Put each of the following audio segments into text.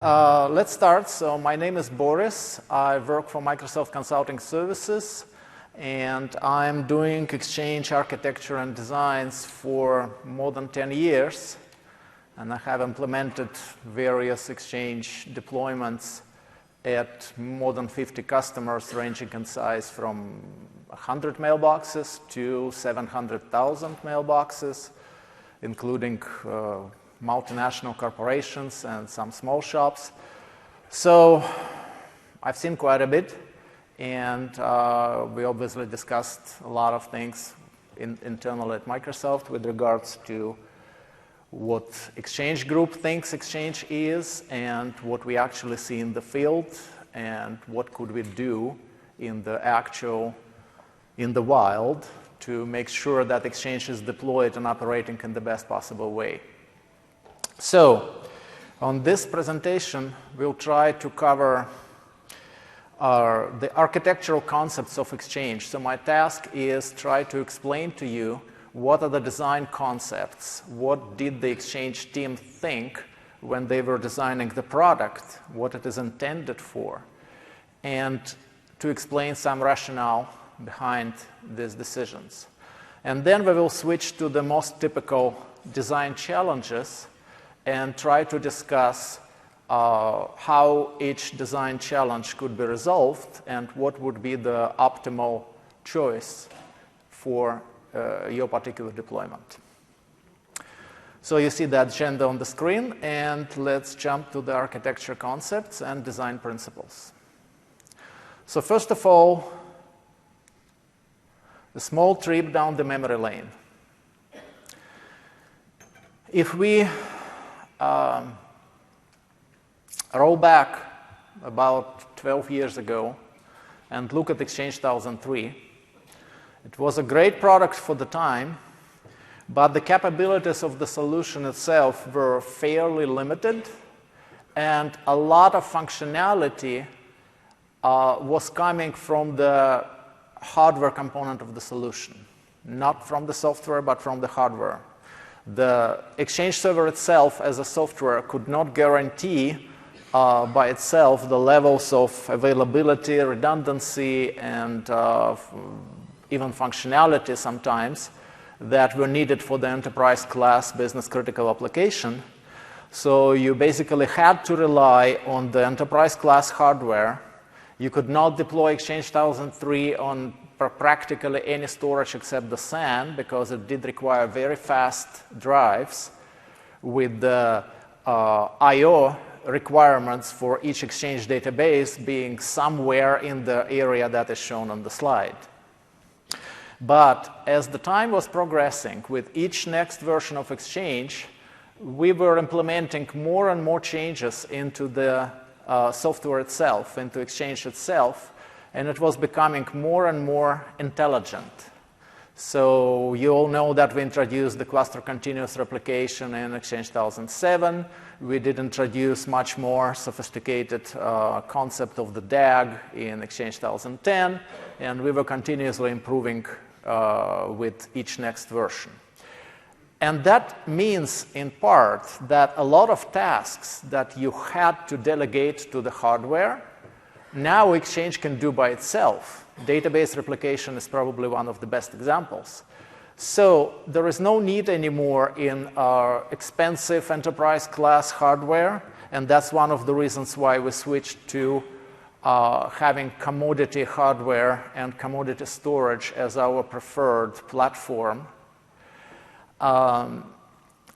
Let's start. So my name is Boris. I work for Microsoft Consulting Services, and I'm doing Exchange architecture and designs for more than 10 years. And I have implemented various Exchange deployments at more than 50 customers, ranging in size from 100 mailboxes to 700,000 mailboxes, including multinational corporations and some small shops. So I've seen quite a bit, and we obviously discussed a lot of things internally at Microsoft with regards to what Exchange Group thinks Exchange is and what we actually see in the field and what could we do in the wild to make sure that Exchange is deployed and operating in the best possible way. So, on this presentation, we'll try to cover the architectural concepts of Exchange. So my task is try to explain to you what are the design concepts, what did the Exchange team think when they were designing the product, what it is intended for, and to explain some rationale behind these decisions. And then we will switch to the most typical design challenges and try to discuss how each design challenge could be resolved and what would be the optimal choice for your particular deployment. So you see the agenda on the screen, and let's jump to the architecture concepts and design principles. So first of all, a small trip down the memory lane. If we roll back about 12 years ago and look at Exchange 1003, it was a great product for the time, but the capabilities of the solution itself were fairly limited, and a lot of functionality was coming from the hardware component of the solution, not from the software, but from the hardware. The Exchange server itself as a software could not guarantee by itself the levels of availability, redundancy, and even functionality sometimes that were needed for the enterprise class business critical application. So you basically had to rely on the enterprise class hardware. You could not deploy Exchange 1003 on practically any storage except the SAN, because it did require very fast drives with the I/O requirements for each Exchange database being somewhere in the area that is shown on the slide. But as the time was progressing, with each next version of Exchange, we were implementing more and more changes into the software itself, into Exchange itself, and it was becoming more and more intelligent. So you all know that we introduced the cluster continuous replication in Exchange 1007. We did introduce much more sophisticated concept of the DAG in Exchange 1010, and we were continuously improving with each next version. And that means, in part, that a lot of tasks that you had to delegate to the hardware, now Exchange can do by itself. Database replication is probably one of the best examples. So there is no need anymore in our expensive enterprise class hardware, and that's one of the reasons why we switched to having commodity hardware and commodity storage as our preferred platform.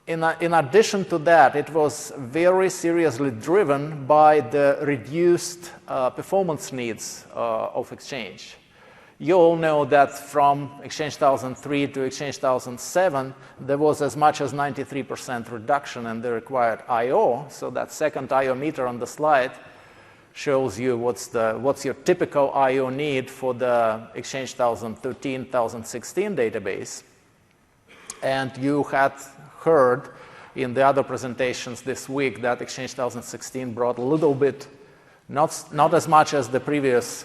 In addition to that, it was very seriously driven by the reduced performance needs of Exchange. You all know that from Exchange 1003 to Exchange 1007, there was as much as 93% reduction in the required I/O. So that second I/O meter on the slide shows you what's your typical I/O need for the Exchange 1013, 1016 database. And you had heard in the other presentations this week that Exchange 1016 brought a little bit, not as much as the previous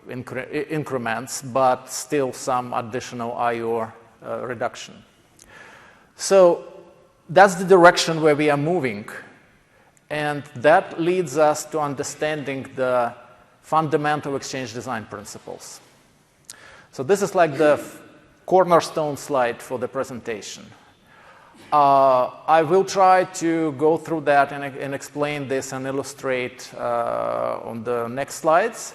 increments, but still some additional I/O reduction. So that's the direction where we are moving. And that leads us to understanding the fundamental exchange design principles. So this is like the cornerstone slide for the presentation. I will try to go through that and explain this and illustrate on the next slides.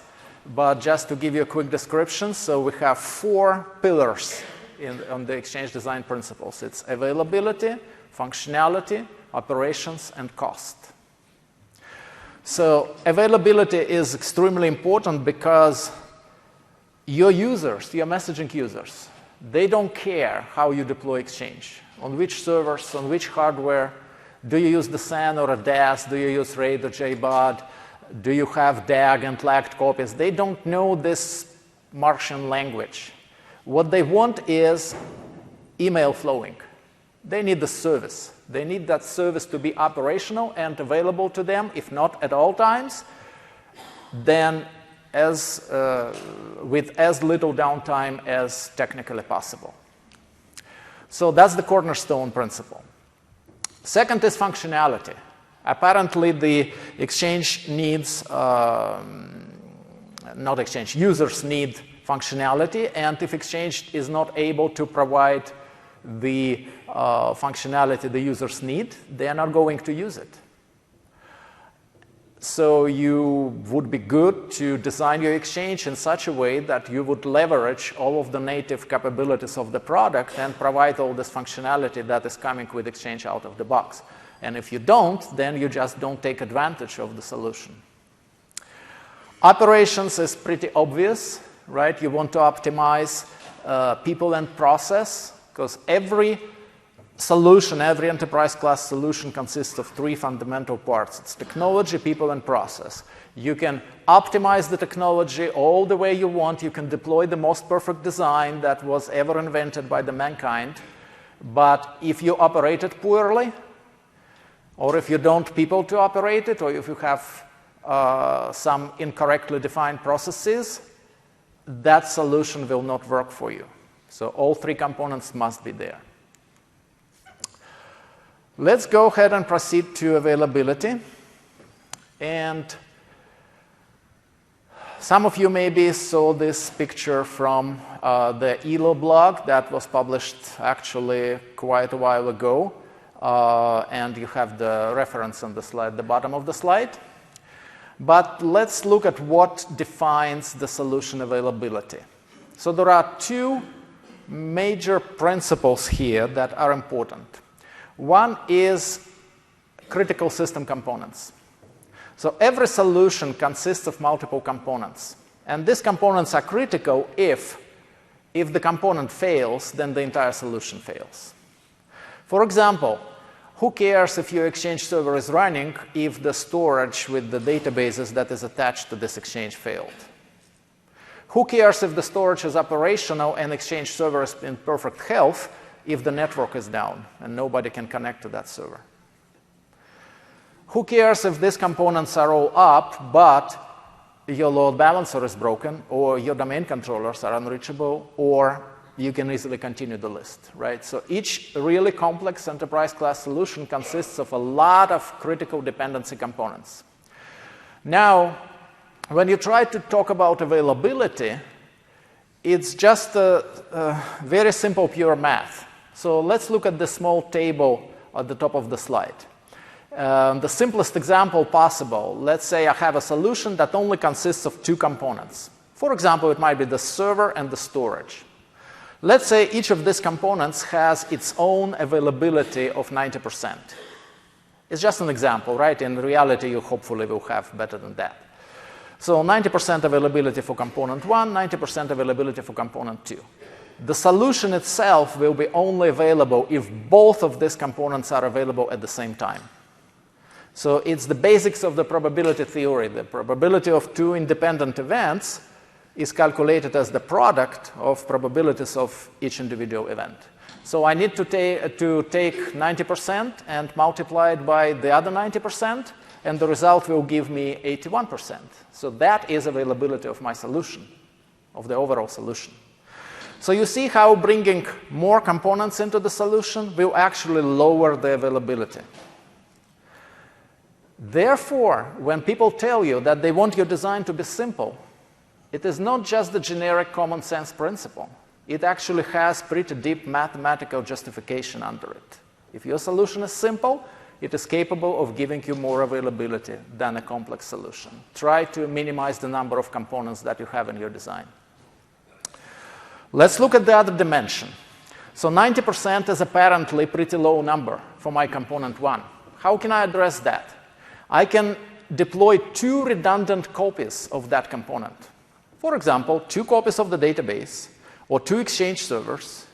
But just to give you a quick description, so we have 4 pillars on the exchange design principles. It's availability, functionality, operations, and cost. So availability is extremely important because your users, your messaging users, they don't care how you deploy Exchange, on which servers, on which hardware. Do you use the SAN or a DAS? Do you use RAID or JBOD? Do you have DAG and lagged copies? They don't know this Martian language. What they want is email flowing. They need the service. They need that service to be operational and available to them, if not at all times, then with as little downtime as technically possible. So that's the cornerstone principle. Second is functionality. Apparently, the Exchange needs, users need functionality, and if Exchange is not able to provide the functionality the users need, they are not going to use it. So you would be good to design your Exchange in such a way that you would leverage all of the native capabilities of the product and provide all this functionality that is coming with Exchange out of the box. And if you don't, then you just don't take advantage of the solution. Operations is pretty obvious, right? You want to optimize people and process, because every solution, every enterprise class solution consists of 3 fundamental parts. It's technology, people, and process. You can optimize the technology all the way you want. You can deploy the most perfect design that was ever invented by the mankind. But if you operate it poorly, or if you don't people to operate it, or if you have some incorrectly defined processes, that solution will not work for you. So all 3 components must be there. Let's go ahead and proceed to availability. And some of you maybe saw this picture from the ELO blog that was published actually quite a while ago. And you have the reference on the slide, the bottom of the slide. But let's look at what defines the solution availability. So there are 2 major principles here that are important. One is critical system components. So every solution consists of multiple components. And these components are critical if the component fails, then the entire solution fails. For example, who cares if your Exchange server is running if the storage with the databases that is attached to this Exchange failed? Who cares if the storage is operational and Exchange server is in perfect health if the network is down and nobody can connect to that server? Who cares if these components are all up, but your load balancer is broken, or your domain controllers are unreachable, or you can easily continue the list, right? So each really complex enterprise class solution consists of a lot of critical dependency components. Now, when you try to talk about availability, it's just a very simple, pure math. So let's look at the small table at the top of the slide. The simplest example possible, let's say I have a solution that only consists of 2 components. For example, it might be the server and the storage. Let's say each of these components has its own availability of 90%. It's just an example, right? In reality, you hopefully will have better than that. So 90% availability for component 1, 90% availability for component 2. The solution itself will be only available if both of these components are available at the same time. So it's the basics of the probability theory. The probability of 2 independent events is calculated as the product of probabilities of each individual event. So I need to take 90% and multiply it by the other 90%, and the result will give me 81%. So that is availability of my solution, of the overall solution. So you see how bringing more components into the solution will actually lower the availability. Therefore, when people tell you that they want your design to be simple, it is not just the generic common sense principle. It actually has pretty deep mathematical justification under it. If your solution is simple, it is capable of giving you more availability than a complex solution. Try to minimize the number of components that you have in your design. Let's look at the other dimension. So 90% is apparently a pretty low number for my component 1. How can I address that? I can deploy 2 redundant copies of that component. For example, 2 copies of the database, or 2 Exchange servers,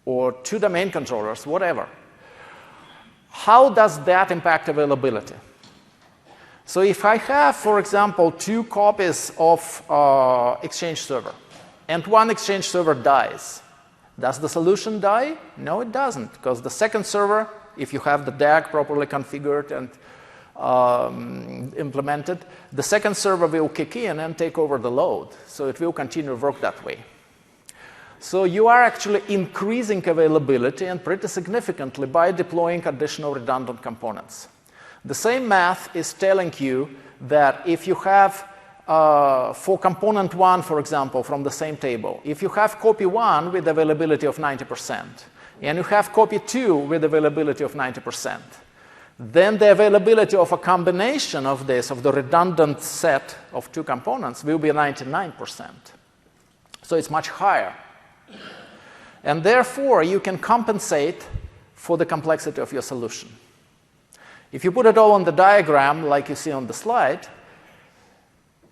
or 2 domain controllers, whatever. How does that impact availability? So if I have, for example, 2 copies of Exchange server, and 1 Exchange server dies, does the solution die? No, it doesn't, because the second server, if you have the DAG properly configured and implemented, the second server will kick in and take over the load. So it will continue to work that way. So you are actually increasing availability, and pretty significantly, by deploying additional redundant components. The same math is telling you that if you have, for component 1, for example, from the same table, if you have copy 1 with availability of 90%, and you have copy 2 with availability of 90%, then the availability of a combination of this, of the redundant set of 2 components, will be 99%. So it's much higher. And therefore, you can compensate for the complexity of your solution. If you put it all on the diagram, like you see on the slide,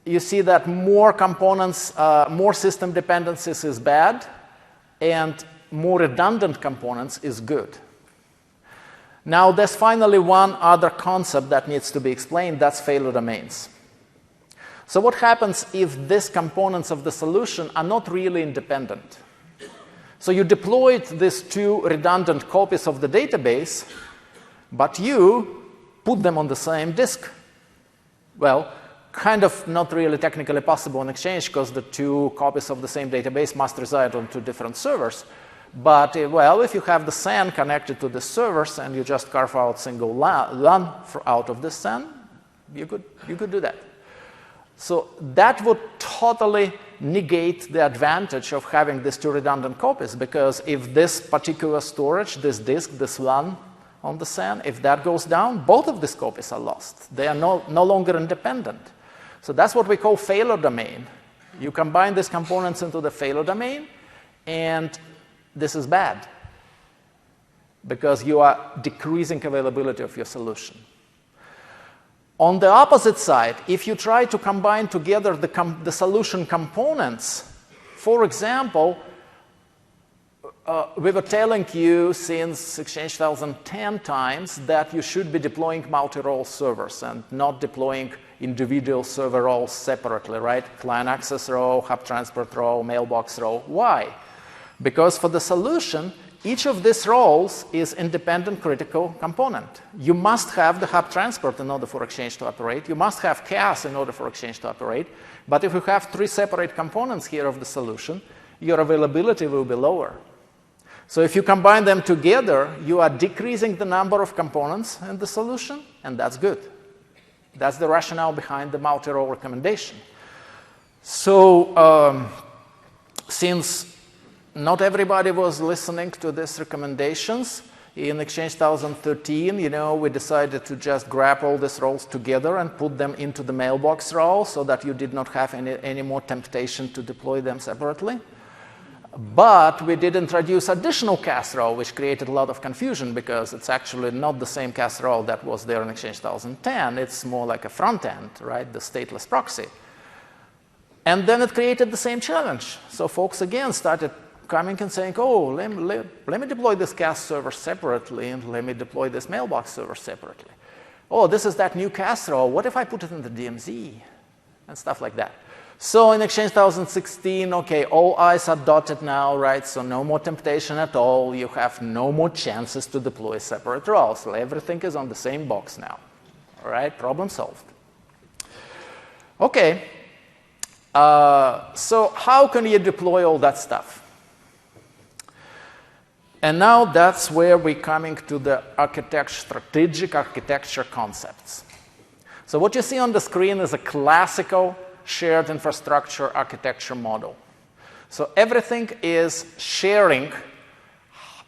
you see that more components, more system dependencies is bad, and more redundant components is good. Now, there's finally one other concept that needs to be explained. That's failure domains. So what happens if these components of the solution are not really independent? So you deployed these 2 redundant copies of the database, but you put them on the same disk. Well, kind of not really technically possible in Exchange, because the 2 copies of the same database must reside on 2 different servers. But, well, if you have the SAN connected to the servers and you just carve out single LAN out of the SAN, you could do that. So that would totally negate the advantage of having these 2 redundant copies, because if this particular storage, this disk, this LAN on the SAN, if that goes down, both of these copies are lost. They are no longer independent. So that's what we call failure domain. You combine these components into the failure domain, and this is bad, because you are decreasing availability of your solution. On the opposite side, if you try to combine together the solution components, for example, we were telling you since Exchange 2010 times that you should be deploying multi-role servers and not deploying individual server roles separately, right? Client access row, hub transport row, mailbox row. Why? Because for the solution, each of these roles is independent critical component. You must have the hub transport in order for Exchange to operate. You must have CAS in order for Exchange to operate. But if you have 3 separate components here of the solution, your availability will be lower. So if you combine them together, you are decreasing the number of components in the solution, and that's good. That's the rationale behind the multi-role recommendation. So since not everybody was listening to these recommendations, in Exchange 2013, we decided to just grab all these roles together and put them into the mailbox role so that you did not have any more temptation to deploy them separately. But we did introduce additional CAS role, which created a lot of confusion, because it's actually not the same CAS role that was there in Exchange 2010. It's more like a front end, right? The stateless proxy. And then it created the same challenge. So folks again started coming and saying, oh, let me deploy this CAS server separately, and let me deploy this mailbox server separately. Oh, this is that new CAS role. What if I put it in the DMZ? And stuff like that. So in Exchange 2016, okay, all I's are dotted now, right? So no more temptation at all. You have no more chances to deploy separate roles. So everything is on the same box now. All right, problem solved. Okay, so how can you deploy all that stuff? And now that's where we're coming to the strategic architecture concepts. So what you see on the screen is a classical shared infrastructure architecture model. So everything is sharing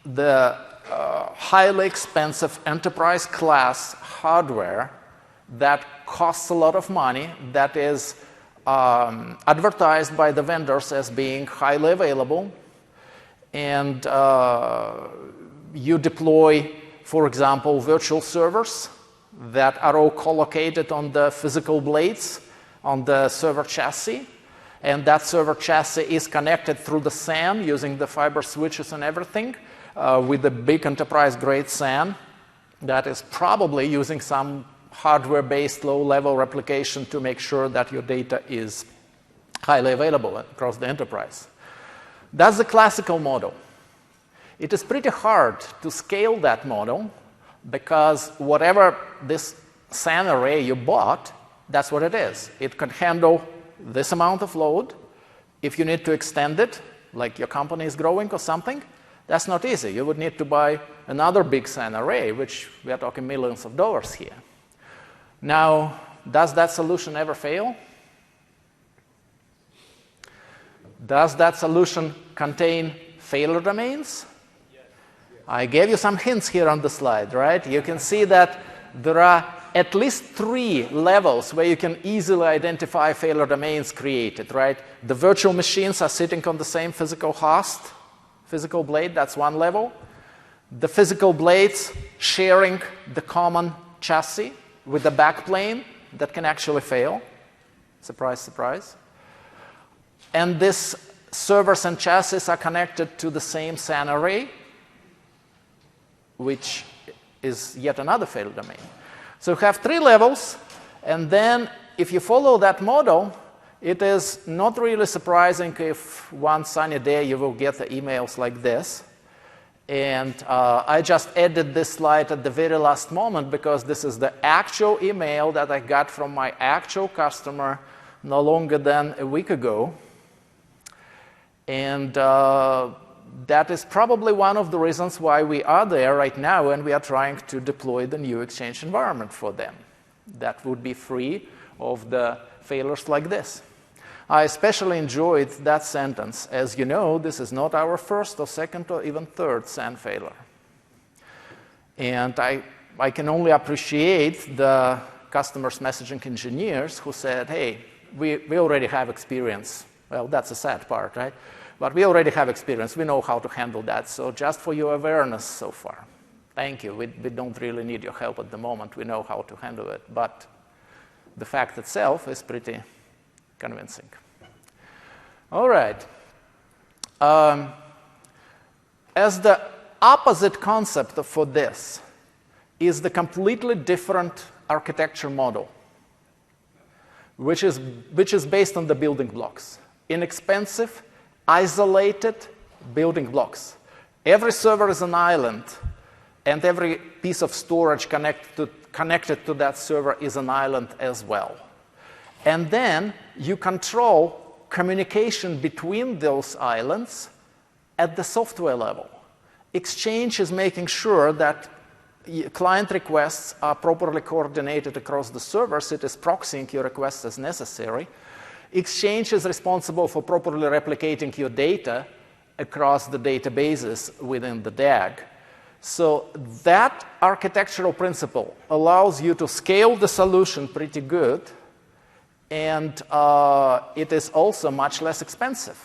the highly expensive enterprise class hardware that costs a lot of money, that is advertised by the vendors as being highly available. And you deploy, for example, virtual servers that are all collocated on the physical blades on the server chassis. And that server chassis is connected through the SAN using the fiber switches and everything with the big enterprise-grade SAN that is probably using some hardware-based low-level replication to make sure that your data is highly available across the enterprise. That's the classical model. It is pretty hard to scale that model because whatever this SAN array you bought, that's what it is. It can handle this amount of load. If you need to extend it, like your company is growing or something, that's not easy. You would need to buy another big SAN array, which we are talking millions of dollars here. Now, does that solution ever fail? Does that solution contain failure domains? I gave you some hints here on the slide, right? You can see that there are at least 3 levels where you can easily identify failure domains created, right? The virtual machines are sitting on the same physical host, physical blade, that's one level. The physical blades sharing the common chassis with the backplane that can actually fail. Surprise, surprise. And these servers and chassis are connected to the same SAN array, which is yet another failure domain. So you have 3 levels, and then if you follow that model, it is not really surprising if one sunny day you will get the emails like this. And I just added this slide at the very last moment because this is the actual email that I got from my actual customer no longer than a week ago. And that is probably one of the reasons why we are there right now and we are trying to deploy the new Exchange environment for them. That would be free of the failures like this. I especially enjoyed that sentence. As you know, this is not our first or second or even third SAN failure. And I can only appreciate the customers' messaging engineers who said, hey, we already have experience. Well, that's a sad part, right? But we already have experience. We know how to handle that. So just for your awareness so far, thank you. We don't really need your help at the moment. We know how to handle it. But the fact itself is pretty convincing. All right. As the opposite concept for this is the completely different architecture model, which is based on the building blocks. Inexpensive, isolated building blocks. Every server is an island, and every piece of storage connected to that server is an island as well. And then you control communication between those islands at the software level. Exchange is making sure that client requests are properly coordinated across the servers. It is proxying your requests as necessary. Exchange is responsible for properly replicating your data across the databases within the DAG. So that architectural principle allows you to scale the solution pretty good, and it is also much less expensive.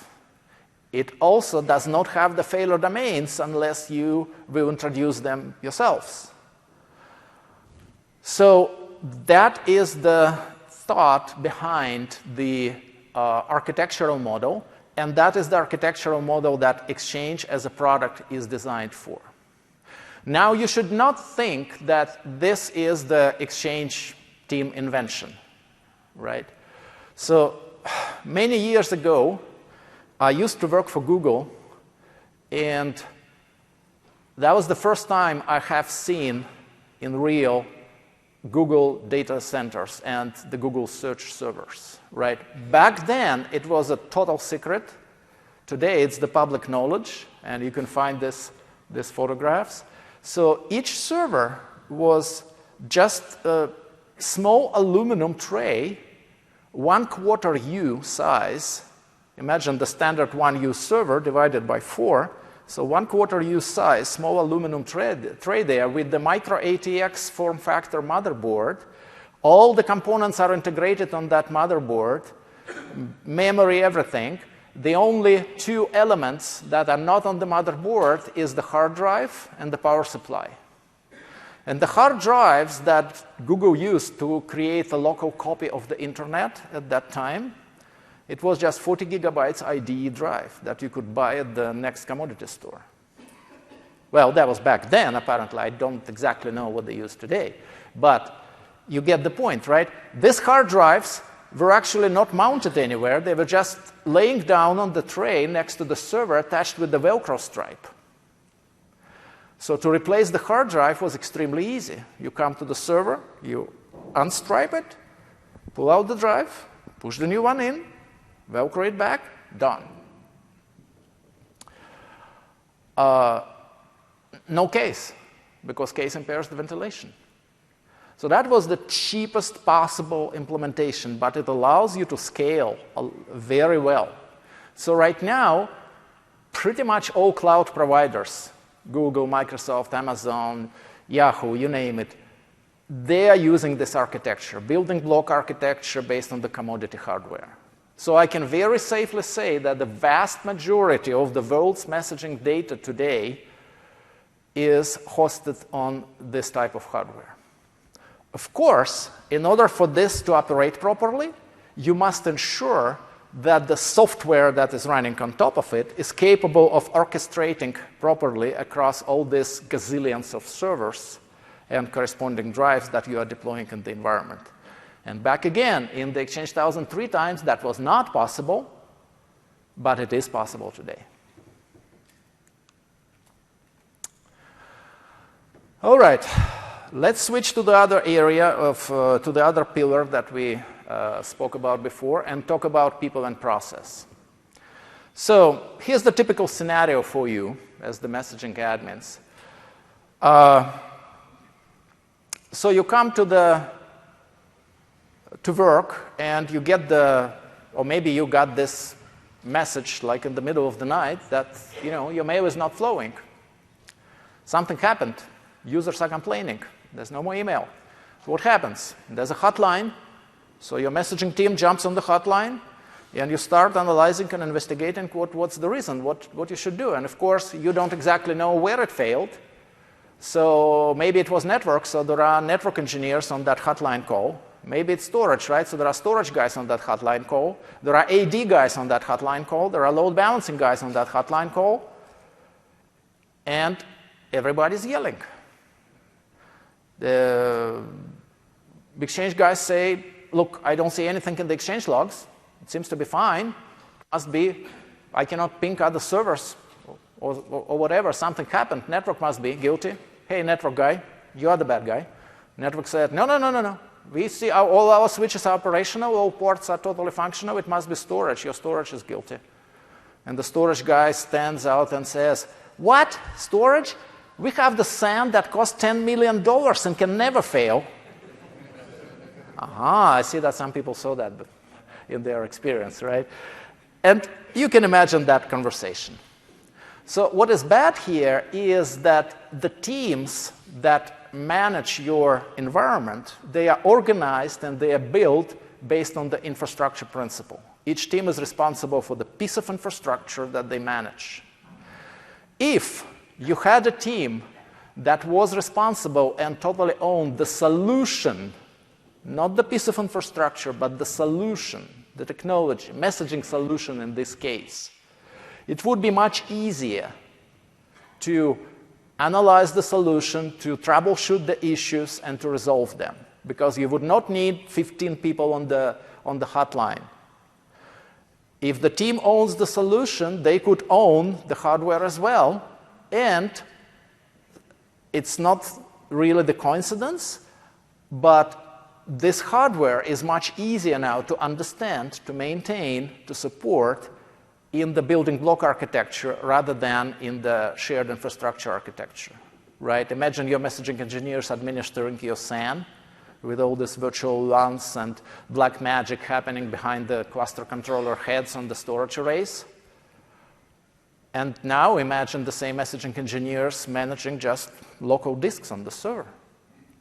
It also does not have the failure domains unless you will introduce them yourselves. So that is the thought behind the architectural model, and that is the architectural model that Exchange as a product is designed for. Now, you should not think that this is the Exchange team invention, right? So many years ago, I used to work for Google, and that was the first time I have seen in real Google data centers and the Google search servers, right? Back then, it was a total secret. Today, it's the public knowledge, and you can find these photographs. So each server was just a small aluminum tray, 1/4 U size. Imagine the standard 1U server divided by 4. So 1/4 U size, small aluminum tray there with the Micro ATX form factor motherboard. All the components are integrated on that motherboard, memory, everything. The only two elements that are not on the motherboard is the hard drive and the power supply. And the hard drives that Google used to create a local copy of the internet at that time, it was just 40 gigabytes IDE drive that you could buy at the next commodity store. Well, that was back then, apparently. I don't exactly know what they use today. But you get the point, right? These hard drives were actually not mounted anywhere. They were just laying down on the tray next to the server attached with the Velcro stripe. So to replace the hard drive was extremely easy. You come to the server, you unstripe it, pull out the drive, push the new one in, Velcro it back, done. No case, because case impairs the ventilation. So that was the cheapest possible implementation, but it allows you to scale very well. So right now, pretty much all cloud providers, Google, Microsoft, Amazon, Yahoo, you name it, they are using this architecture, building block architecture based on the commodity hardware. So I can very safely say that the vast majority of the world's messaging data today is hosted on this type of hardware. Of course, in order for this to operate properly, you must ensure that the software that is running on top of it is capable of orchestrating properly across all these gazillions of servers and corresponding drives that you are deploying in the environment. And back again, in the Exchange 1003 times, that was not possible, but it is possible today. All right, let's switch to the other area to the other pillar that we spoke about before and talk about people and process. So here's the typical scenario for you as the messaging admins. So you come to work and you get or maybe you got this message like in the middle of the night that your mail is not flowing. Something happened. Users are complaining. There's no more email. So what happens? There's a hotline. So your messaging team jumps on the hotline, and you start analyzing and investigating what's the reason, what you should do. And of course, you don't exactly know where it failed. So maybe it was network, so there are network engineers on that hotline call. Maybe it's storage, right? So there are storage guys on that hotline call. There are AD guys on that hotline call. There are load balancing guys on that hotline call. And everybody's yelling. The Exchange guys say, look, I don't see anything in the Exchange logs. It seems to be fine. Must be, I cannot ping other servers or whatever. Something happened. Network must be guilty. Hey, network guy, you are the bad guy. Network said, no. We see all our switches are operational. All ports are totally functional. It must be storage. Your storage is guilty. And the storage guy stands out and says, what? Storage? We have the SAN that costs $10 million and can never fail. I see that some people saw that in their experience, right? And you can imagine that conversation. So what is bad here is that the teams that manage your environment, they are organized and they are built based on the infrastructure principle. Each team is responsible for the piece of infrastructure that they manage. If you had a team that was responsible and totally owned the solution, not the piece of infrastructure, but the solution, the technology, messaging solution in this case, it would be much easier to analyze the solution, to troubleshoot the issues, and to resolve them, because you would not need 15 people on the hotline. If the team owns the solution, they could own the hardware as well, and it's not really the coincidence, but this hardware is much easier now to understand, to maintain, to support in the building block architecture rather than in the shared infrastructure architecture, right? Imagine your messaging engineers administering your SAN. with all this virtual LANs and black magic happening behind the cluster controller heads on the storage arrays. And now imagine the same messaging engineers managing just local disks on the server.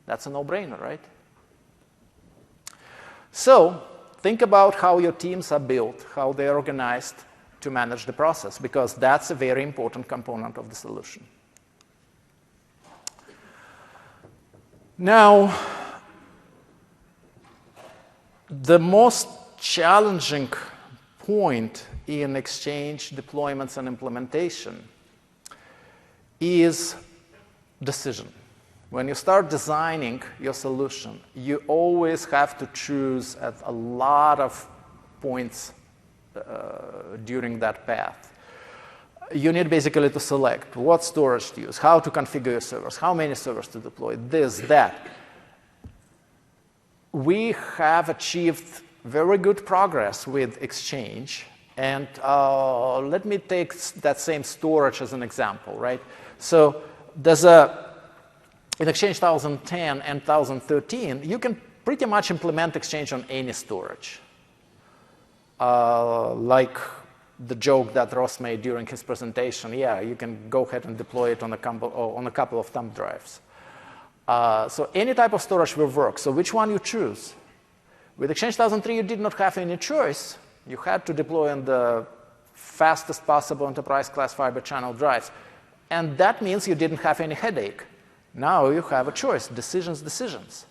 That's a no-brainer, right? So think about how your teams are built, how they're organized to manage the process, because that's a very important component of the solution. Now, the most challenging point in Exchange deployments and implementation is decision. When you start designing your solution, you always have to choose at a lot of points during that path. You need basically to select what storage to use, how to configure your servers, how many servers to deploy, this, that. We have achieved very good progress with Exchange. And let me take that same storage as an example, right? So there's in Exchange 2010 and 2013, you can pretty much implement Exchange on any storage. Like the joke that Ross made during his presentation, yeah, you can go ahead and deploy it on a couple of thumb drives. So any type of storage will work. So which one you choose? With Exchange 2003, you did not have any choice. You had to deploy on the fastest possible enterprise-class fiber channel drives. And that means you didn't have any headache. Now you have a choice, decisions.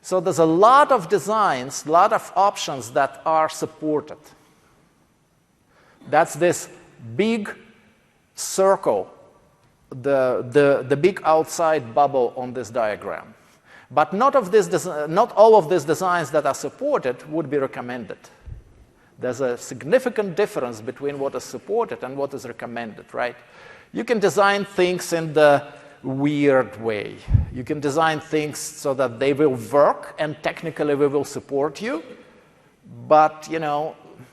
So there's a lot of designs, a lot of options that are supported. That's this big circle, the big outside bubble on this diagram. But not all of these designs that are supported would be recommended. There's a significant difference between what is supported and what is recommended, right? You can design things in the weird way. You can design things so that they will work and technically we will support you. But,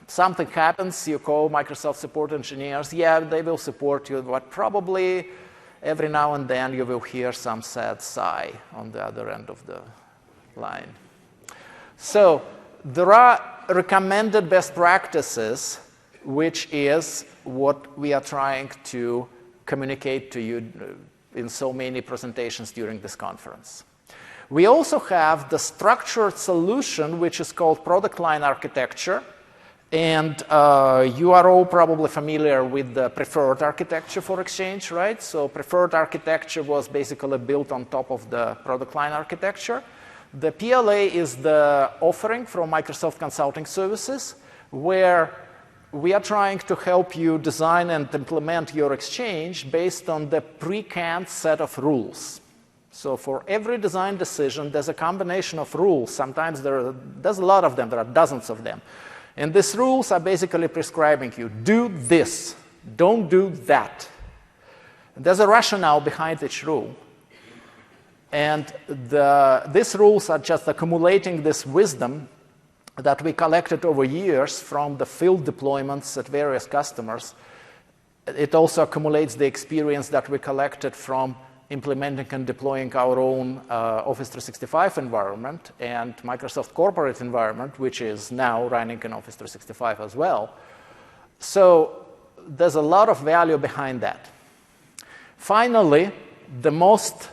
something happens, you call Microsoft support engineers, yeah, they will support you, but probably every now and then you will hear some sad sigh on the other end of the line. So there are recommended best practices, which is what we are trying to communicate to you in so many presentations during this conference. We also have the structured solution, which is called product line architecture. And you are all probably familiar with the preferred architecture for Exchange, right? So preferred architecture was basically built on top of the product line architecture. The PLA is the offering from Microsoft Consulting Services, where we are trying to help you design and implement your Exchange based on the pre-canned set of rules. So for every design decision, there's a combination of rules. Sometimes there's a lot of them. There are dozens of them. And these rules are basically prescribing you, do this, don't do that. And there's a rationale behind each rule. And these rules are just accumulating this wisdom that we collected over years from the field deployments at various customers. It also accumulates the experience that we collected from implementing and deploying our own Office 365 environment and Microsoft corporate environment, which is now running in Office 365 as well. So there's a lot of value behind that. Finally, the most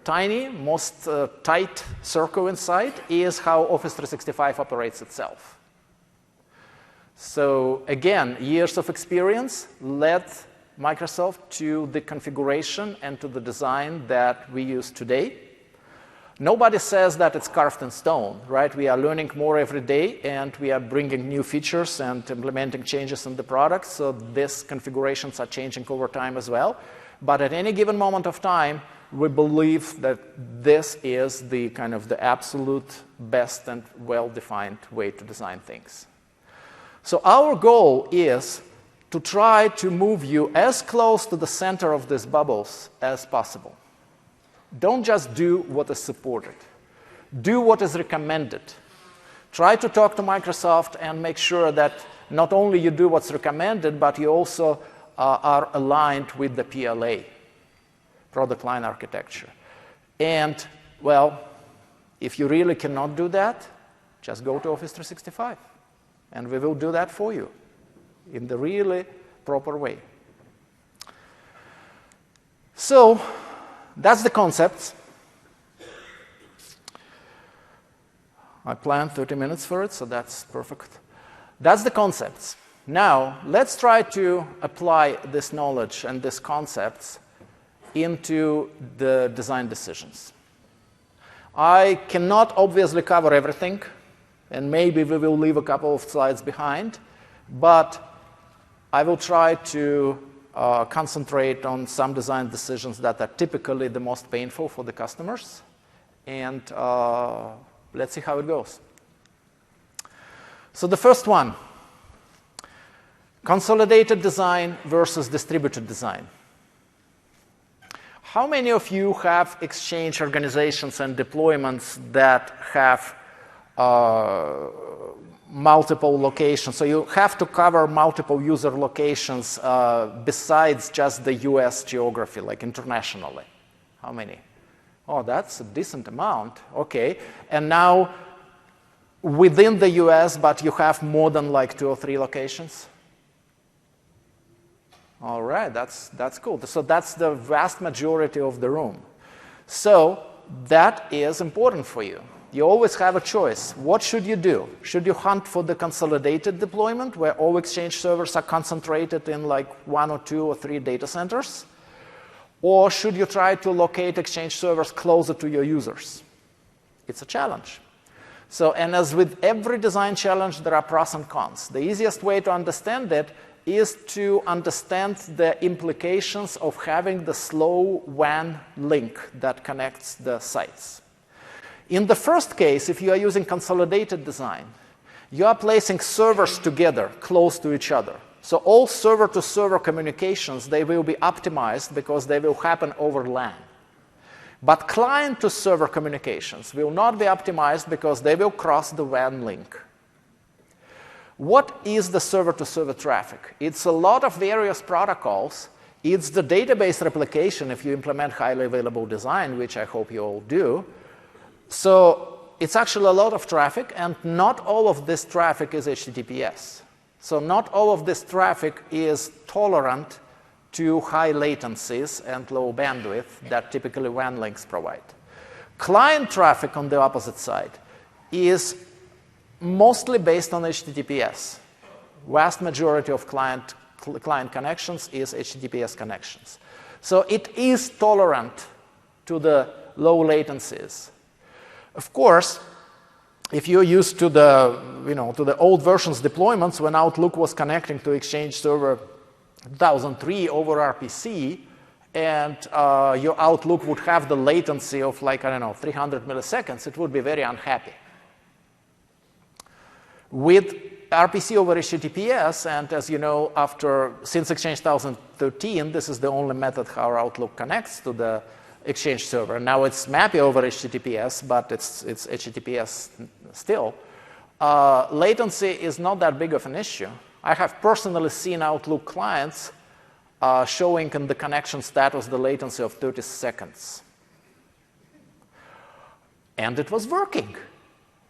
tiny, most tight circle inside is how Office 365 operates itself. So again, years of experience led Microsoft to the configuration and to the design that we use today. Nobody says that it's carved in stone, right? We are learning more every day, and we are bringing new features and implementing changes in the product, so these configurations are changing over time as well. But at any given moment of time, we believe that this is the kind of the absolute best and well-defined way to design things. So our goal is to try to move you as close to the center of these bubbles as possible. Don't just do what is supported. Do what is recommended. Try to talk to Microsoft and make sure that not only you do what's recommended, but you also are aligned with the PLA, product line architecture. And, well, If you really cannot do that, just go to Office 365, and we will do that for you in the really proper way. So that's the concepts. I planned 30 minutes for it, so that's perfect. That's the concepts. Now, let's try to apply this knowledge and these concepts into the design decisions. I cannot obviously cover everything, and maybe we will leave a couple of slides behind, but I will try to concentrate on some design decisions that are typically the most painful for the customers, and let's see how it goes. So the first one, consolidated design versus distributed design. How many of you have Exchange organizations and deployments that have multiple locations? So you have to cover multiple user locations besides just the US geography, like internationally. How many? Oh, that's a decent amount. Okay. And now within the US, but you have more than like 2 or 3 locations? All right, that's cool. So that's the vast majority of the room. So that is important for you. You always have a choice. What should you do? Should you hunt for the consolidated deployment where all Exchange servers are concentrated in like 1 or 2 or 3 data centers? Or should you try to locate Exchange servers closer to your users? It's a challenge. So, and as with every design challenge, there are pros and cons. The easiest way to understand it is to understand the implications of having the slow WAN link that connects the sites. In the first case, if you are using consolidated design, you are placing servers together close to each other. So all server-to-server communications, they will be optimized because they will happen over LAN. But client-to-server communications will not be optimized because they will cross the WAN link. What is the server-to-server traffic? It's a lot of various protocols. It's the database replication if you implement highly available design, which I hope you all do. So it's actually a lot of traffic, and not all of this traffic is HTTPS. So not all of this traffic is tolerant to high latencies and low bandwidth that typically WAN links provide. Client traffic, on the opposite side, is mostly based on HTTPS. Vast majority of client connections is HTTPS connections. So it is tolerant to the low latencies. Of course, if you're used to the, to the old versions deployments when Outlook was connecting to Exchange Server 2003 over RPC, and your Outlook would have the latency of 300 milliseconds, it would be very unhappy. With RPC over HTTPS, and as you know, since Exchange 2013, this is the only method how Outlook connects to the Exchange server. Now it's MAPI over HTTPS, but it's HTTPS still. Latency is not that big of an issue. I have personally seen Outlook clients showing in the connection status the latency of 30 seconds. And it was working,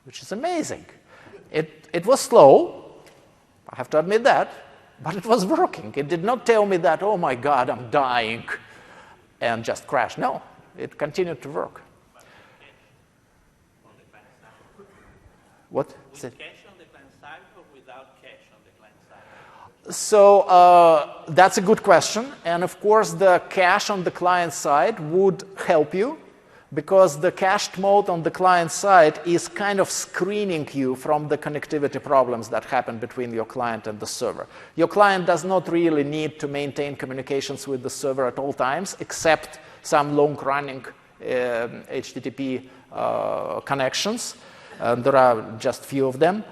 which is amazing. It was slow, I have to admit that, but it was working. It did not tell me that, oh my God, I'm dying, and just crash. No, it continued to work. What? With cache on the client side or without cache on the client side? So that's a good question. And of course, the cache on the client side would help you, because the cached mode on the client side is kind of screening you from the connectivity problems that happen between your client and the server. Your client does not really need to maintain communications with the server at all times, except some long-running HTTP connections. There are just few of them.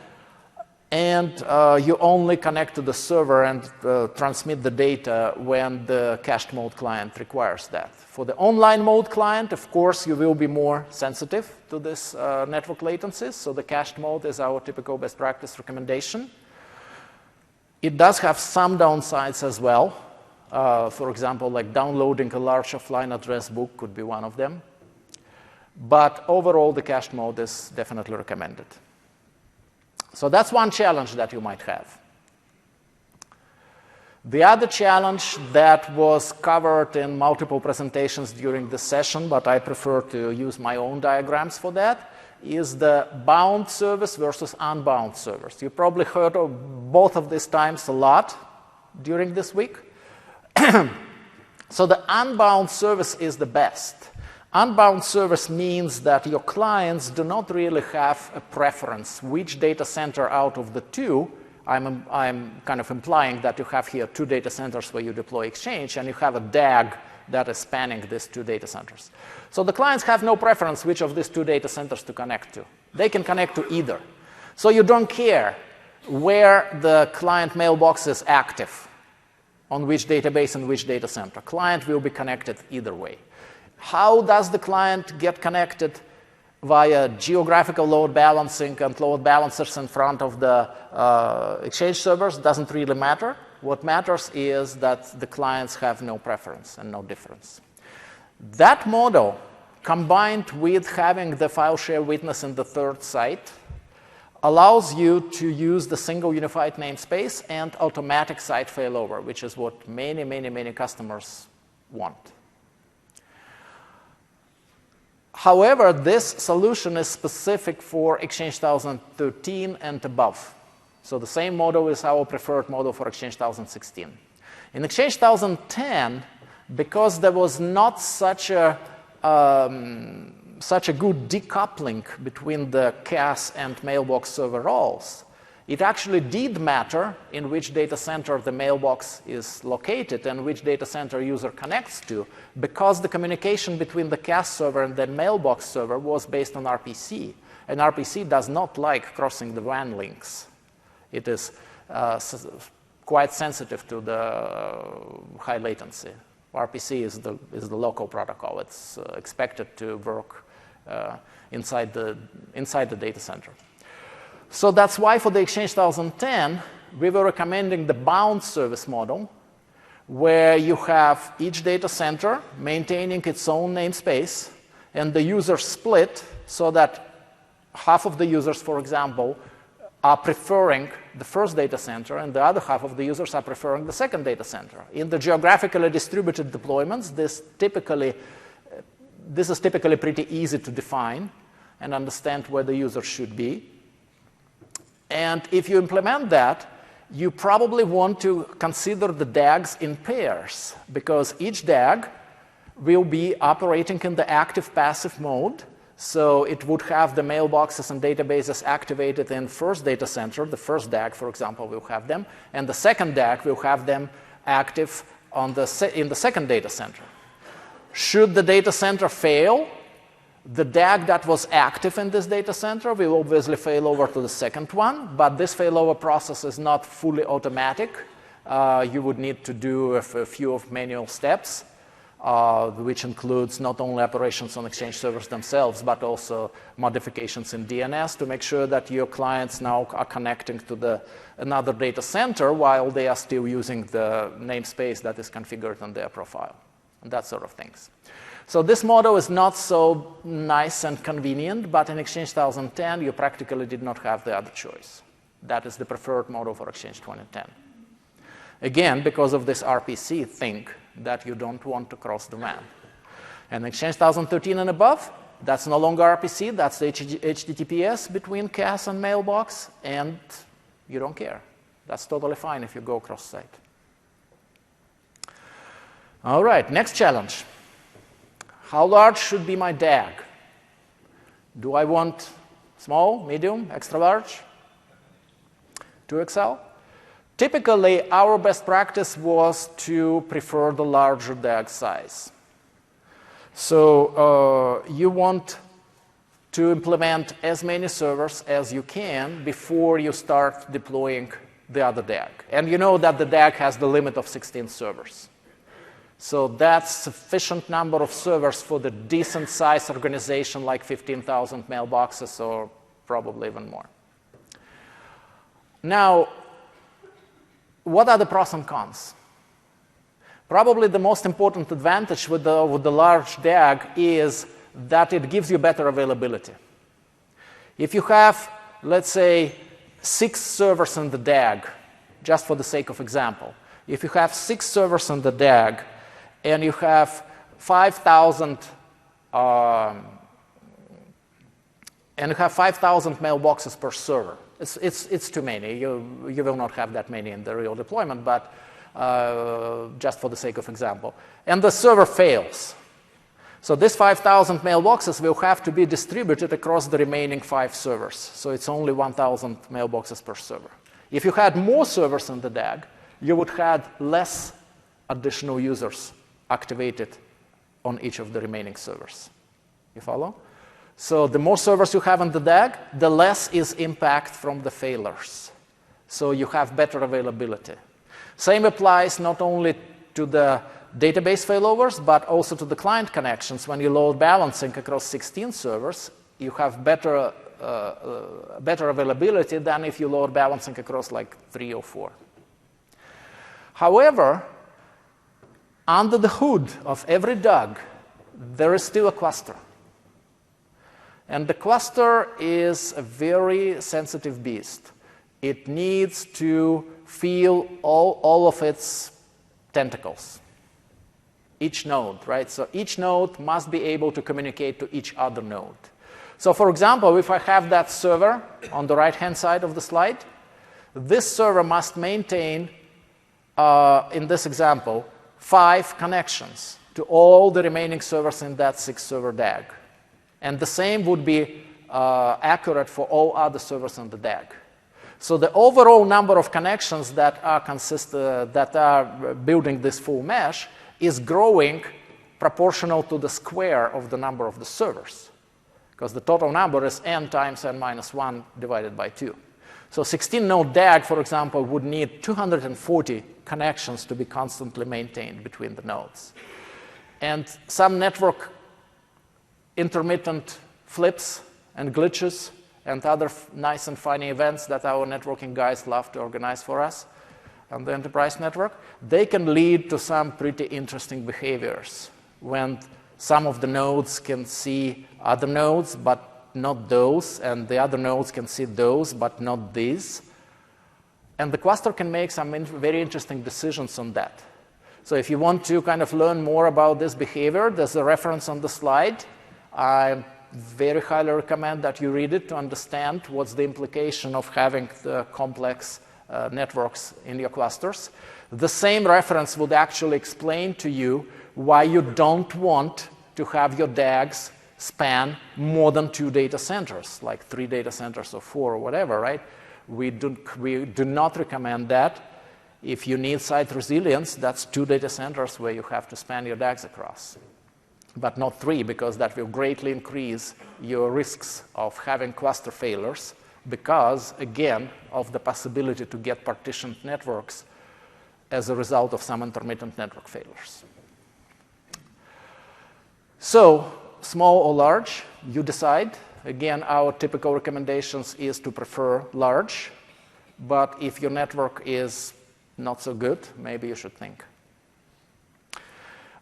And you only connect to the server and transmit the data when the cached mode client requires that. For the online mode client, of course, you will be more sensitive to this network latencies. So the cached mode is our typical best practice recommendation. It does have some downsides as well. For example, like downloading a large offline address book could be one of them. But overall, the cached mode is definitely recommended. So that's one challenge that you might have. The other challenge that was covered in multiple presentations during this session, but I prefer to use my own diagrams for that, is the bound service versus unbound service. You probably heard of both of these times a lot during this week. So the unbound service is the best. Unbound service means that your clients do not really have a preference which data center out of the two. I'm kind of implying that you have here two data centers where you deploy Exchange, and you have a DAG that is spanning these two data centers. So the clients have no preference which of these two data centers to connect to. They can connect to either. So you don't care where the client mailbox is active, on which database and which data center. Client will be connected either way. How does the client get connected? Via geographical load balancing and load balancers in front of the Exchange servers doesn't really matter. What matters is that the clients have no preference and no difference. That model, combined with having the file share witness in the third site, allows you to use the single unified namespace and automatic site failover, which is what many, many, many customers want. However, this solution is specific for Exchange 2013 and above. So the same model is our preferred model for Exchange 2016. In Exchange 2010, because there was not such a good decoupling between the CAS and mailbox server roles, it actually did matter in which data center the mailbox is located and which data center user connects to, because the communication between the CAS server and the mailbox server was based on RPC. And RPC does not like crossing the WAN links. It is quite sensitive to the high latency. RPC is the local protocol. It's expected to work inside the data center. So that's why for the Exchange 2010, we were recommending the bound service model, where you have each data center maintaining its own namespace, and the users split so that half of the users, for example, are preferring the first data center, and the other half of the users are preferring the second data center. In the geographically distributed deployments, this is typically pretty easy to define and understand where the user should be. And if you implement that, you probably want to consider the DAGs in pairs, because each DAG will be operating in the active-passive mode. So it would have the mailboxes and databases activated in first data center. The first DAG, for example, will have them. And the second DAG will have them active in the second data center. Should the data center fail, the DAG that was active in this data center will obviously fail over to the second one, but this failover process is not fully automatic. You would need to do a few of manual steps, which includes not only operations on Exchange servers themselves, but also modifications in DNS to make sure that your clients now are connecting to another data center while they are still using the namespace that is configured on their profile, and that sort of things. So this model is not so nice and convenient, but in Exchange 2010, you practically did not have the other choice. That is the preferred model for Exchange 2010. Again, because of this RPC thing that you don't want to cross the WAN. And Exchange 2013 and above, that's no longer RPC, that's HTTPS between CAS and mailbox, and you don't care. That's totally fine if you go cross-site. All right, next challenge. How large should be my DAG? Do I want small, medium, extra large, 2XL? Typically, our best practice was to prefer the larger DAG size. So you want to implement as many servers as you can before you start deploying the other DAG. And you know that the DAG has the limit of 16 servers. So that's sufficient number of servers for the decent size organization like 15,000 mailboxes or probably even more. Now, what are the pros and cons? Probably the most important advantage with the large DAG is that it gives you better availability. If you have, let's say, 6 servers in the DAG, just for the sake of example, if you have 6 servers in the DAG and you have 5,000 mailboxes per server, it's too many. You will not have that many in the real deployment, but just for the sake of example. And the server fails. So this 5,000 mailboxes will have to be distributed across the remaining 5 servers. So it's only 1,000 mailboxes per server. If you had more servers in the DAG, you would have less additional users activated on each of the remaining servers. You follow? So the more servers you have in the DAG, the less is impact from the failures. So you have better availability. Same applies not only to the database failovers, but also to the client connections. When you load balancing across 16 servers, you have better availability than if you load balancing across like 3 or 4. However, under the hood of every DAG, there is still a cluster. And the cluster is a very sensitive beast. It needs to feel all of its tentacles. Each node, right? So each node must be able to communicate to each other node. So for example, if I have that server on the right-hand side of the slide, this server must maintain, in this example, 5 connections to all the remaining servers in that 6-server DAG. And the same would be accurate for all other servers in the DAG. So the overall number of connections that are building this full mesh is growing proportional to the square of the number of the servers, because the total number is n times n minus 1 divided by 2. So 16-node DAG, for example, would need 240 connections to be constantly maintained between the nodes. And some network intermittent flips and glitches and other nice and funny events that our networking guys love to organize for us on the enterprise network, they can lead to some pretty interesting behaviors when some of the nodes can see other nodes but not those, and the other nodes can see those but not these. And the cluster can make some very interesting decisions on that. So if you want to kind of learn more about this behavior, there's a reference on the slide. I very highly recommend that you read it to understand what's the implication of having the complex networks in your clusters. The same reference would actually explain to you why you don't want to have your DAGs span more than 2 data centers, like 3 data centers or 4 or whatever, right? We do not recommend that. If you need site resilience, that's 2 data centers where you have to span your DAGs across, but not 3, because that will greatly increase your risks of having cluster failures because, again, of the possibility to get partitioned networks as a result of some intermittent network failures. So, small or large, you decide. Again, our typical recommendations is to prefer large, but if your network is not so good, maybe you should think.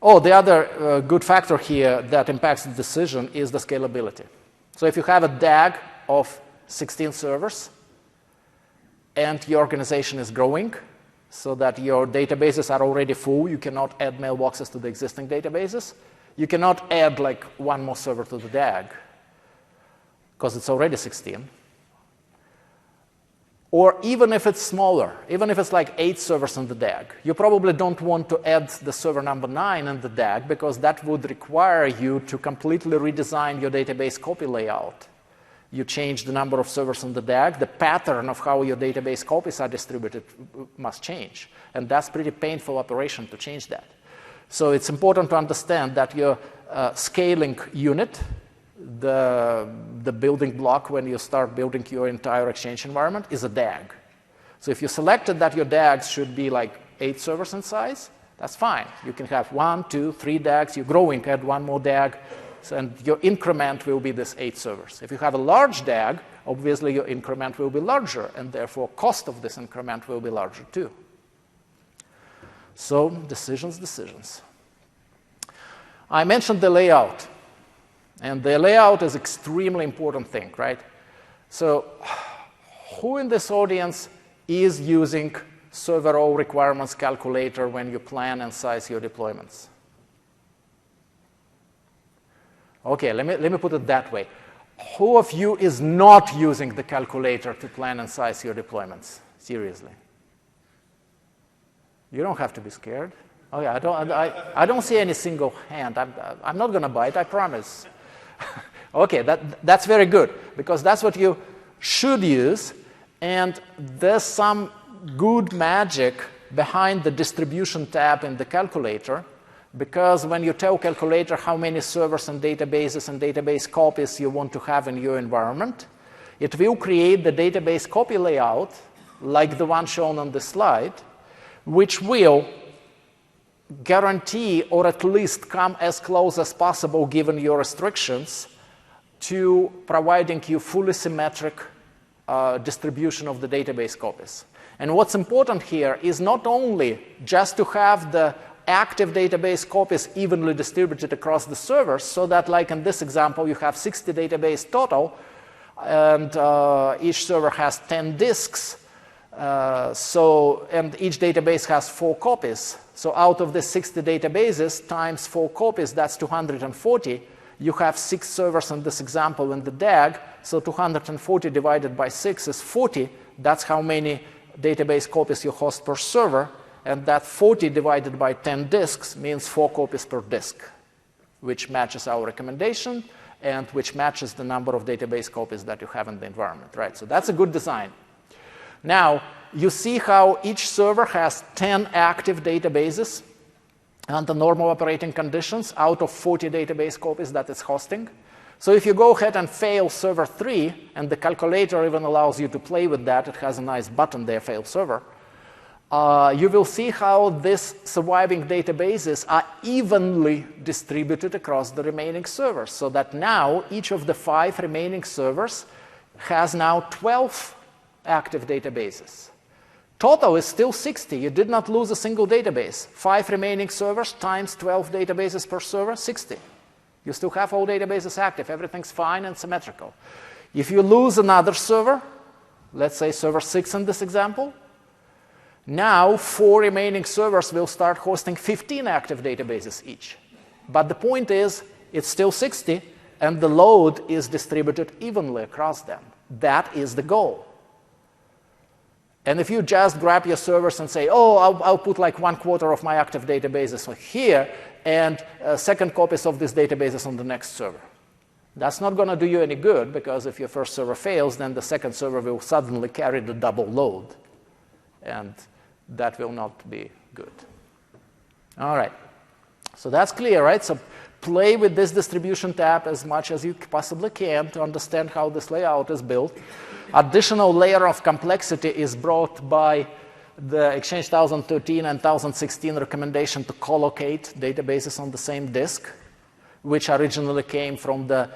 Oh, the other good factor here that impacts the decision is the scalability. So if you have a DAG of 16 servers and your organization is growing so that your databases are already full, you cannot add mailboxes to the existing databases. You cannot add like 1 more server to the DAG because it's already 16. Or even if it's smaller, even if it's like 8 servers in the DAG, you probably don't want to add the server number 9 in the DAG because that would require you to completely redesign your database copy layout. You change the number of servers in the DAG, the pattern of how your database copies are distributed must change. And that's a pretty painful operation to change that. So it's important to understand that your scaling unit, the building block when you start building your entire Exchange environment, is a DAG. So if you selected that your DAGs should be like 8 servers in size, that's fine. You can have 1, 2, 3 DAGs. You're growing, add 1 more DAG, and your increment will be this 8 servers. If you have a large DAG, obviously your increment will be larger, and therefore cost of this increment will be larger too. So decisions. I mentioned the layout. And the layout is extremely important thing, right? So who in this audience is using server row requirements calculator when you plan and size your deployments? Okay, let me put it that way. Who of you is not using the calculator to plan and size your deployments? Seriously. You don't have to be scared. Oh yeah, I don't see any single hand. I'm not going to bite, I promise. Okay, that's very good, because that's what you should use. And there's some good magic behind the distribution tab in the calculator, because when you tell calculator how many servers and databases and database copies you want to have in your environment, it will create the database copy layout like the one shown on the slide, which will guarantee or at least come as close as possible, given your restrictions, to providing you fully symmetric distribution of the database copies. And what's important here is not only just to have the active database copies evenly distributed across the servers, so that, like in this example, you have 60 database total, and each server has 10 disks, and each database has 4 copies. So out of the 60 databases times 4 copies, that's 240. You have 6 servers in this example in the DAG, so 240 divided by 6 is 40. That's how many database copies you host per server. And that 40 divided by 10 disks means 4 copies per disk, which matches our recommendation and which matches the number of database copies that you have in the environment, right? So that's a good design. Now, you see how each server has 10 active databases under normal operating conditions out of 40 database copies that it's hosting. So if you go ahead and fail server 3, and the calculator even allows you to play with that, it has a nice button there, fail server, you will see how these surviving databases are evenly distributed across the remaining servers, so that now each of the 5 remaining servers has now 12 active databases. Total is still 60. You did not lose a single database. 5 remaining servers times 12 databases per server, 60. You still have all databases active. Everything's fine and symmetrical. If you lose another server, let's say server 6 in this example, now 4 remaining servers will start hosting 15 active databases each. But the point is, it's still 60, and the load is distributed evenly across them. That is the goal. And if you just grab your servers and say, oh, I'll put like 1/4 of my active databases here and second copies of these databases on the next server, that's not going to do you any good, because if your first server fails, then the second server will suddenly carry the double load. And that will not be good. All right. So that's clear, right? So play with this distribution tab as much as you possibly can to understand how this layout is built. Additional layer of complexity is brought by the Exchange 2013 and 2016 recommendation to collocate databases on the same disk, which originally came from the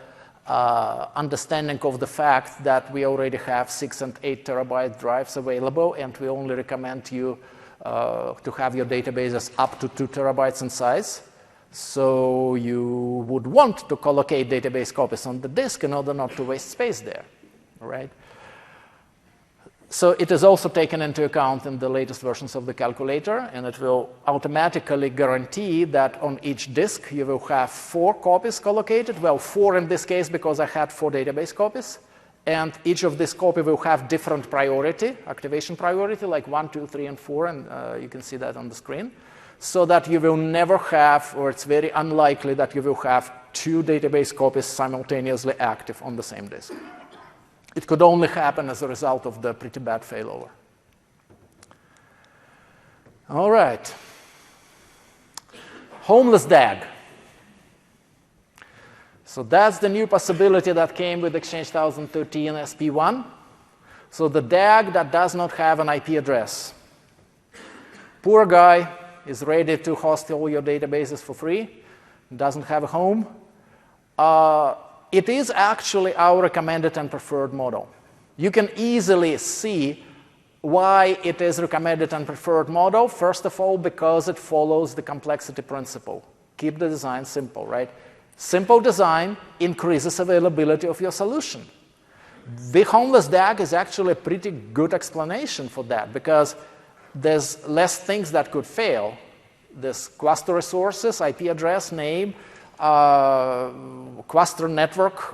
understanding of the fact that we already have 6 and 8 terabyte drives available, and we only recommend you to have your databases up to 2 terabytes in size. So you would want to collocate database copies on the disk in order not to waste space there, right? So it is also taken into account in the latest versions of the calculator, and it will automatically guarantee that on each disk you will have 4 copies collocated. Well, 4 in this case because I had 4 database copies. And each of these copies will have different priority, activation priority, like 1, 2, 3, and 4, and you can see that on the screen. So that you will never have, or it's very unlikely that you will have 2 database copies simultaneously active on the same disk. It could only happen as a result of the pretty bad failover. All right. Homeless DAG. So that's the new possibility that came with Exchange 2013 SP1. So the DAG that does not have an IP address. Poor guy is ready to host all your databases for free, doesn't have a home. It is actually our recommended and preferred model. You can easily see why it is recommended and preferred model. First of all, because it follows the complexity principle. Keep the design simple, right? Simple design increases availability of your solution. The homeless DAG is actually a pretty good explanation for that because there's less things that could fail. There's cluster resources, IP address, name, cluster network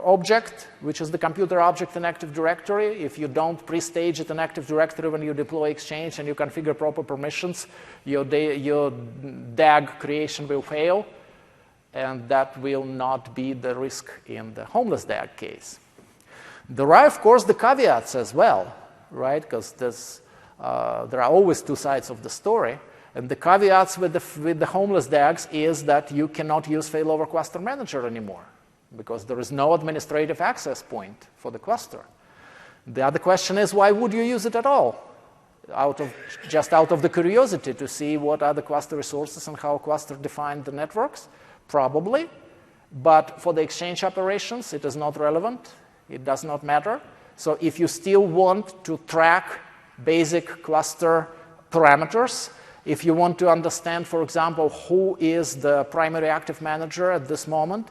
object, which is the computer object in Active Directory. If you don't pre-stage it in Active Directory when you deploy Exchange and you configure proper permissions, your DAG creation will fail, and that will not be the risk in the homeless DAG case. There are, of course, the caveats as well, right? Because there are always two sides of the story. And the caveats with the homeless DAGs is that you cannot use failover cluster manager anymore because there is no administrative access point for the cluster. The other question is, why would you use it at all? Just out of the curiosity to see what are the cluster resources and how cluster defined the networks? Probably. But for the Exchange operations, it is not relevant. It does not matter. So if you still want to track basic cluster parameters, if you want to understand, for example, who is the primary active manager at this moment,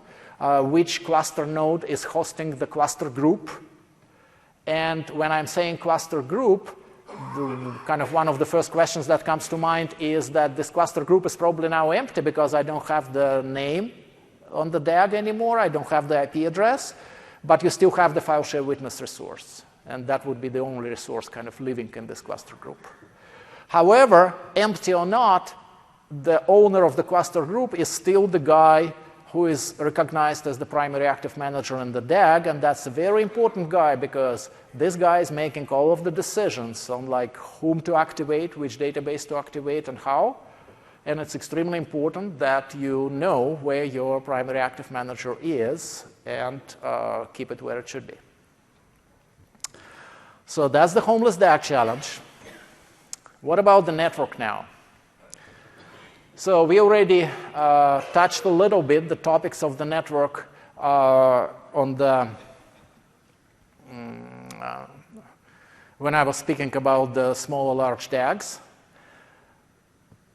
which cluster node is hosting the cluster group, and when I'm saying cluster group, kind of one of the first questions that comes to mind is that this cluster group is probably now empty because I don't have the name on the DAG anymore, I don't have the IP address, but you still have the file share witness resource, and that would be the only resource kind of living in this cluster group. However, empty or not, the owner of the cluster group is still the guy who is recognized as the primary active manager in the DAG, and that's a very important guy because this guy is making all of the decisions on like whom to activate, which database to activate, and how. And it's extremely important that you know where your primary active manager is and keep it where it should be. So that's the homeless DAG challenge. What about the network now? So we already touched a little bit the topics of the network when I was speaking about the small or large DAGs.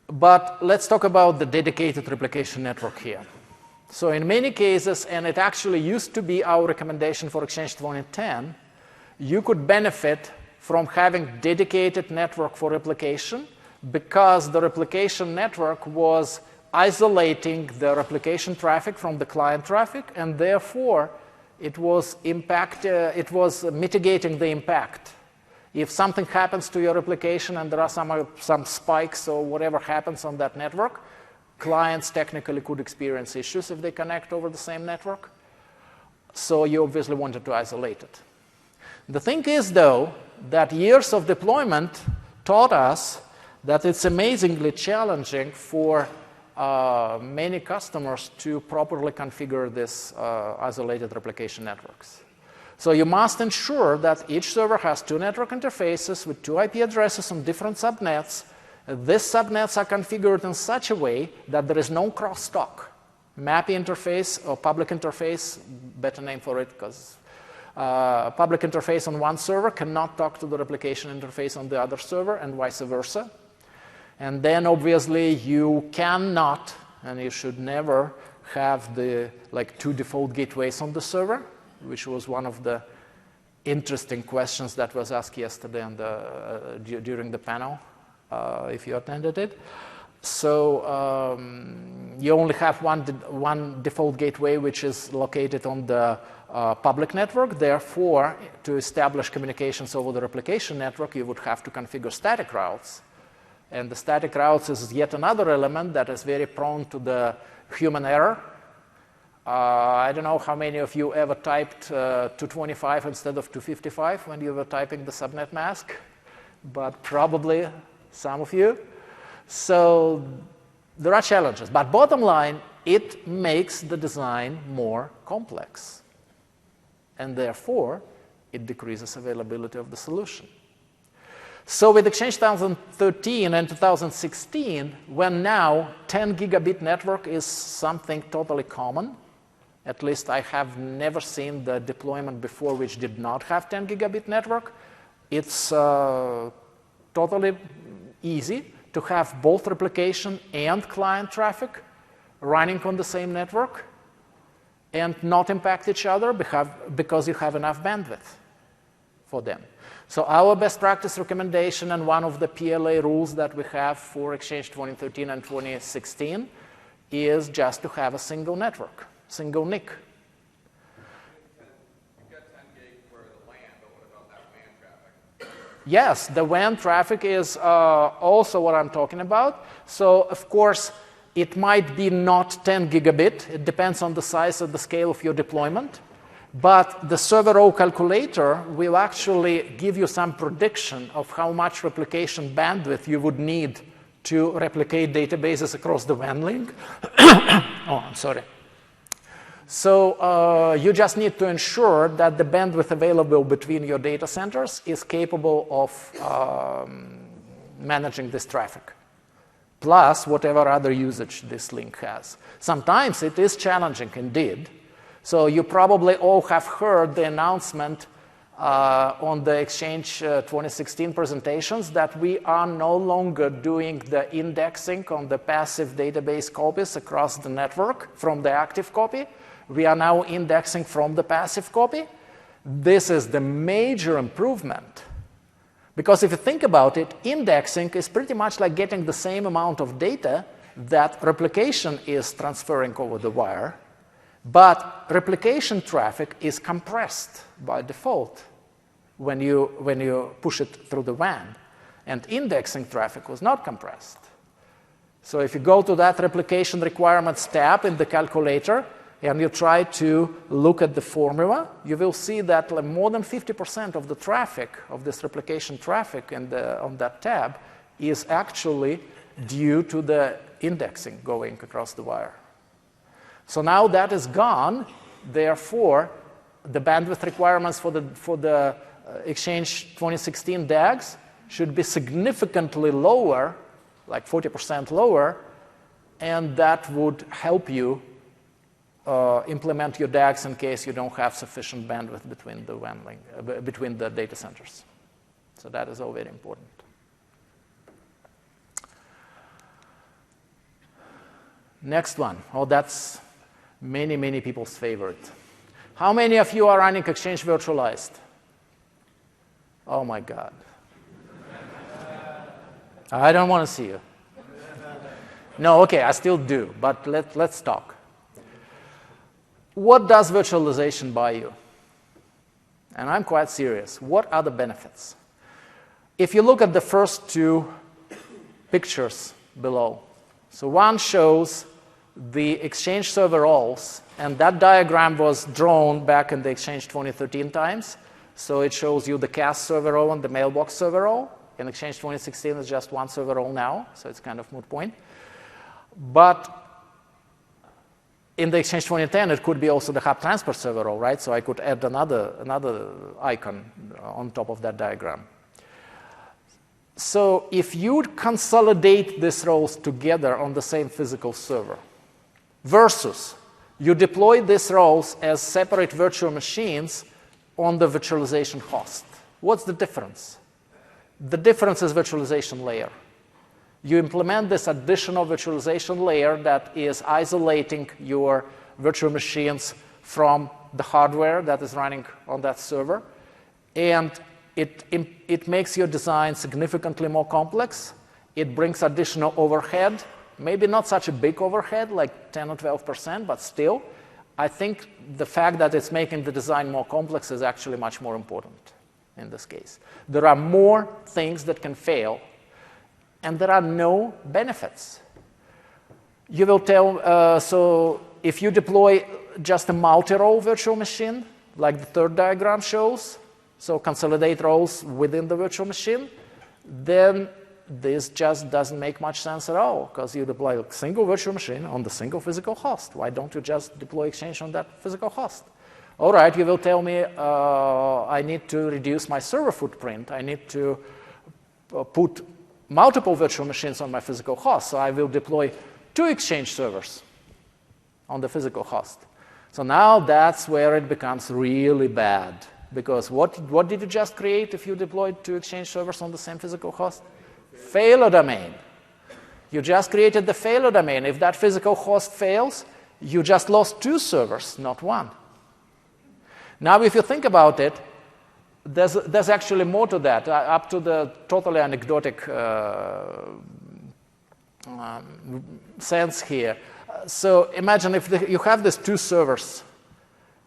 But let's talk about the dedicated replication network here. So in many cases, and it actually used to be our recommendation for Exchange 2010, you could benefit from having dedicated network for replication because the replication network was isolating the replication traffic from the client traffic, and therefore it was mitigating the impact. If something happens to your replication and there are some spikes or whatever happens on that network, clients technically could experience issues if they connect over the same network. So you obviously wanted to isolate it. The thing is, though, that years of deployment taught us that it's amazingly challenging for many customers to properly configure this isolated replication networks. So you must ensure that each server has two network interfaces with two IP addresses on different subnets. These subnets are configured in such a way that there is no crosstalk. MAPI interface or public interface, better name for it because public interface on one server cannot talk to the replication interface on the other server and vice versa. And then obviously you cannot, and you should never, have the two default gateways on the server, which was one of the interesting questions that was asked yesterday during the panel, if you attended it. So you only have one default gateway, which is located on the public network. Therefore, to establish communications over the replication network, you would have to configure static routes. And the static routes is yet another element that is very prone to the human error. I don't know how many of you ever typed 225 instead of 255 when you were typing the subnet mask, but probably some of you. So there are challenges. But bottom line, it makes the design more complex. And therefore, it decreases availability of the solution. So with Exchange 2013 and 2016, when now 10 gigabit network is something totally common, at least I have never seen the deployment before which did not have 10 gigabit network, it's totally easy to have both replication and client traffic running on the same network. and not impact each other because you have enough bandwidth for them. So our best practice recommendation and one of the PLA rules that we have for Exchange 2013 and 2016 is just to have a single network, single NIC. You've got 10 gig for the LAN, but what about that WAN traffic? Yes, the WAN traffic is also what I'm talking about. So, of course, it might be not 10 gigabit. It depends on the size of the scale of your deployment. But the server row calculator will actually give you some prediction of how much replication bandwidth you would need to replicate databases across the WAN link. Oh, I'm sorry. So you just need to ensure that the bandwidth available between your data centers is capable of managing this traffic, plus whatever other usage this link has. Sometimes it is challenging indeed. So you probably all have heard the announcement on the Exchange 2016 presentations that we are no longer doing the indexing on the passive database copies across the network from the active copy. We are now indexing from the passive copy. This is the major improvement. Because if you think about it, indexing is pretty much like getting the same amount of data that replication is transferring over the wire. But replication traffic is compressed by default when you push it through the WAN. And indexing traffic was not compressed. So if you go to that replication requirements tab in the calculator and you try to look at the formula, you will see that more than 50% of the traffic, of this replication traffic on that tab, is actually due to the indexing going across the wire. So now that is gone, therefore, the bandwidth requirements for the Exchange 2016 DAGs should be significantly lower, like 40% lower, and that would help you implement your DAGs in case you don't have sufficient bandwidth between the WAN link, between the data centers. So that is all very important. Next one. Oh, that's many, many people's favorite. How many of you are running Exchange virtualized? Oh my God. I don't want to see you. No, okay, I still do, but let's talk. What does virtualization buy you? And I'm quite serious. What are the benefits? If you look at the first two pictures below, so one shows the Exchange server roles, and that diagram was drawn back in the Exchange 2013 times. So it shows you the CAS server role and the mailbox server role. In Exchange 2016, it's just one server role now, so it's kind of moot point. But in the Exchange 2010, it could be also the hub transfer server role, right? So I could add another icon on top of that diagram. So if you consolidate these roles together on the same physical server, versus you deploy these roles as separate virtual machines on the virtualization host. What's the difference? The difference is virtualization layer. You implement this additional virtualization layer that is isolating your virtual machines from the hardware that is running on that server, and it makes your design significantly more complex. It brings additional overhead. Maybe not such a big overhead, like 10 or 12%, but still, I think the fact that it's making the design more complex is actually much more important in this case. There are more things that can fail, and there are no benefits. You will tell, so if you deploy just a multi-role virtual machine, like the third diagram shows, so consolidate roles within the virtual machine, then this just doesn't make much sense at all, because you deploy a single virtual machine on the single physical host. Why don't you just deploy Exchange on that physical host? All right, you will tell me I need to reduce my server footprint. I need to put multiple virtual machines on my physical host. So I will deploy 2 Exchange servers on the physical host. So now that's where it becomes really bad, because what did you just create if you deployed 2 Exchange servers on the same physical host? Failure domain. You just created the failure domain. If that physical host fails, you just lost 2 servers, not 1. Now, if you think about it, there's actually more to that, up to the totally anecdotic sense here. So imagine if you have these 2 servers.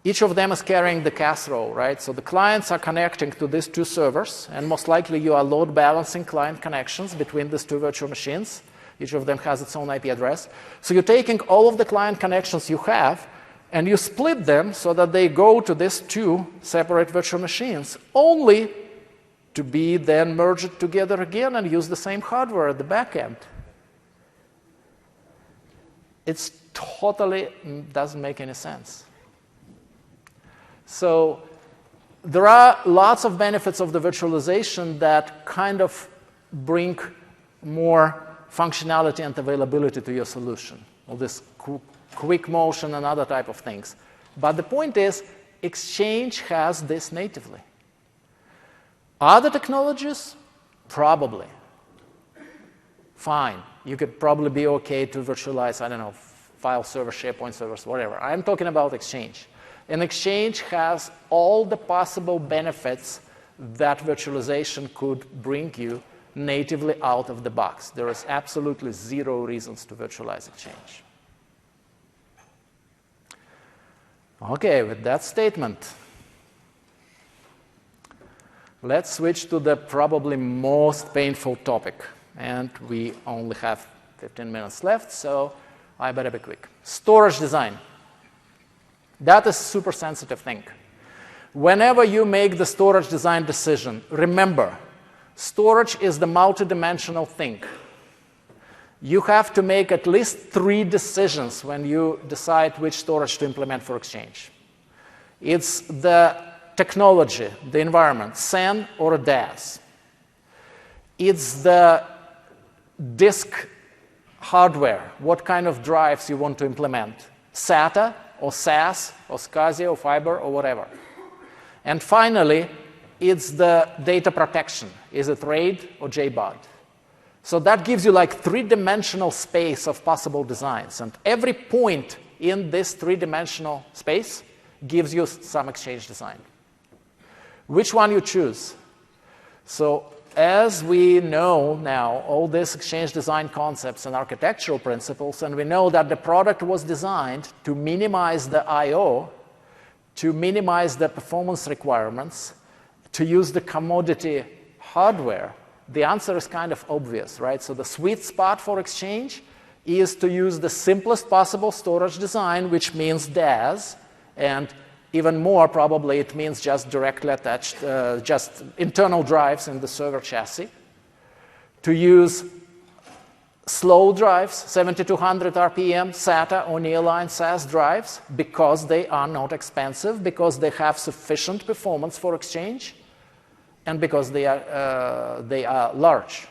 Each of them is carrying the casserole, right? So the clients are connecting to these 2 servers, and most likely you are load balancing client connections between these 2 virtual machines. Each of them has its own IP address. So you're taking all of the client connections you have, and you split them so that they go to these 2 separate virtual machines, only to be then merged together again and use the same hardware at the back end. It's totally doesn't make any sense. So there are lots of benefits of the virtualization that kind of bring more functionality and availability to your solution, all this quick motion and other type of things. But the point is, Exchange has this natively. Other technologies? Probably. Fine. You could probably be okay to virtualize, I don't know, file servers, SharePoint servers, whatever. I'm talking about Exchange. And Exchange has all the possible benefits that virtualization could bring you natively out of the box. There is absolutely 0 reasons to virtualize Exchange. Okay, with that statement, let's switch to the probably most painful topic. And we only have 15 minutes left, so I better be quick. Storage design. That is a super sensitive thing. Whenever you make the storage design decision, remember, storage is the multidimensional thing. You have to make at least 3 decisions when you decide which storage to implement for Exchange. It's the technology, the environment, SAN or DAS. It's the disk hardware, what kind of drives you want to implement, SATA or SAS or SCSI or Fiber or whatever. And finally, it's the data protection. Is it RAID or JBOD? So that gives you like 3-dimensional space of possible designs. And every point in this 3-dimensional space gives you some Exchange design. Which one you choose? So as we know now, all these Exchange design concepts and architectural principles, and we know that the product was designed to minimize the I/O, to minimize the performance requirements, to use the commodity hardware, the answer is kind of obvious, right? So the sweet spot for Exchange is to use the simplest possible storage design, which means DAS, and even more probably it means just directly attached, just internal drives in the server chassis. To use slow drives, 7200 RPM, SATA or nearline SAS drives, because they are not expensive, because they have sufficient performance for Exchange, and because they are large.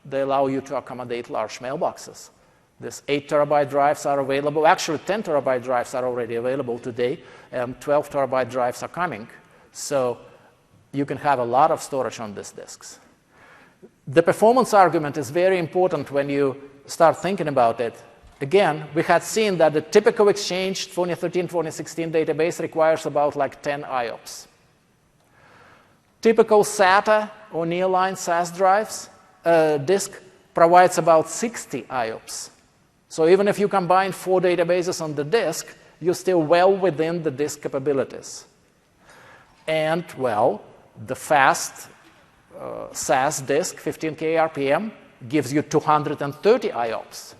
They allow you to accommodate large mailboxes. These 8 terabyte drives are available. Actually, 10 terabyte drives are already available today, and 12 terabyte drives are coming. So you can have a lot of storage on these disks. The performance argument is very important when you start thinking about it. Again, we had seen that the typical Exchange 2013, 2016 database requires about like 10 IOPS. Typical SATA or nearline SAS drives disk provides about 60 IOPS. So even if you combine 4 databases on the disk, you're still well within the disk capabilities. And, well, the fast SAS disk, 15K RPM, gives you 230 IOPS.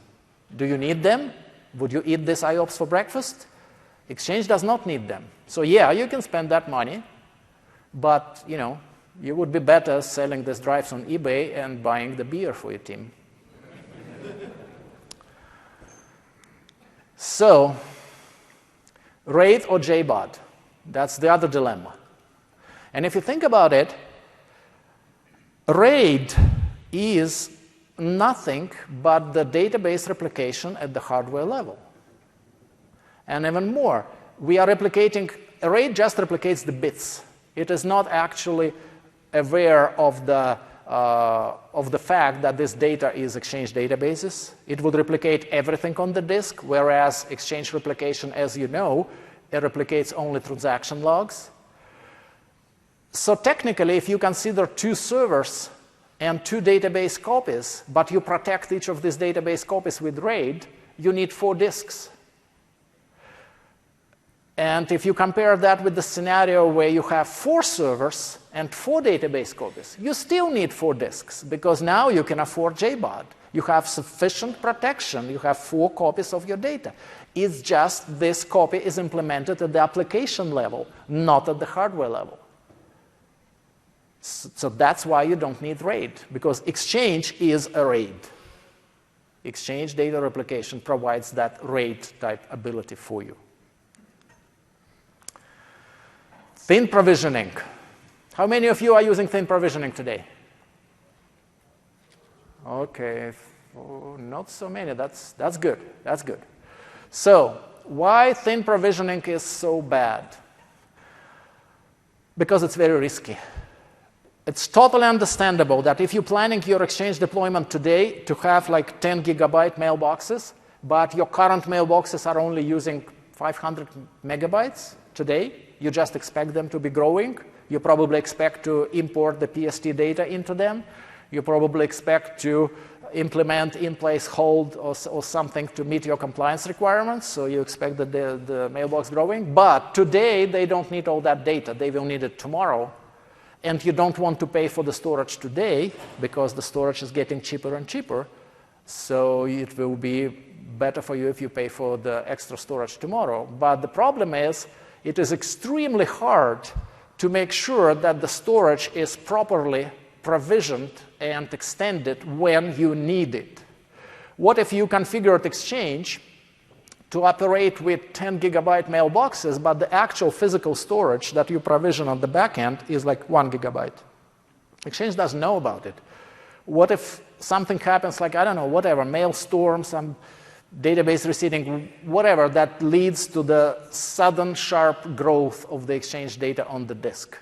Do you need them? Would you eat these IOPS for breakfast? Exchange does not need them. So yeah, you can spend that money, but you would be better selling these drives on eBay and buying the beer for your team. So, RAID or JBOD? That's the other dilemma. And if you think about it, RAID is nothing but the database replication at the hardware level. And even more, we are replicating, RAID just replicates the bits. It is not actually aware of the of the fact that this data is Exchange databases. It would replicate everything on the disk, whereas Exchange replication, as you know, it replicates only transaction logs. So technically, if you consider 2 servers and 2 database copies, but you protect each of these database copies with RAID, you need 4 disks. And if you compare that with the scenario where you have 4 servers and 4 database copies, you still need 4 disks, because now you can afford JBOD. You have sufficient protection. You have 4 copies of your data. It's just this copy is implemented at the application level, not at the hardware level. So that's why you don't need RAID, because Exchange is a RAID. Exchange data replication provides that RAID-type ability for you. Thin provisioning. How many of you are using thin provisioning today? Okay, not so many. That's good. That's good. So why thin provisioning is so bad? Because it's very risky. It's totally understandable that if you're planning your Exchange deployment today to have like 10 gigabyte mailboxes, but your current mailboxes are only using 500 megabytes today, you just expect them to be growing. You probably expect to import the PST data into them. You probably expect to implement in-place hold or something to meet your compliance requirements. So you expect that the mailbox growing. But today, they don't need all that data. They will need it tomorrow. And you don't want to pay for the storage today because the storage is getting cheaper and cheaper. So it will be better for you if you pay for the extra storage tomorrow. But the problem is, it is extremely hard to make sure that the storage is properly provisioned and extended when you need it. What if you configured Exchange to operate with 10 gigabyte mailboxes, but the actual physical storage that you provision on the back end is like 1 gigabyte? Exchange doesn't know about it. What if something happens like, I don't know, whatever, mailstorm, some database reseeding, whatever, that leads to the sudden sharp growth of the Exchange data on the disk,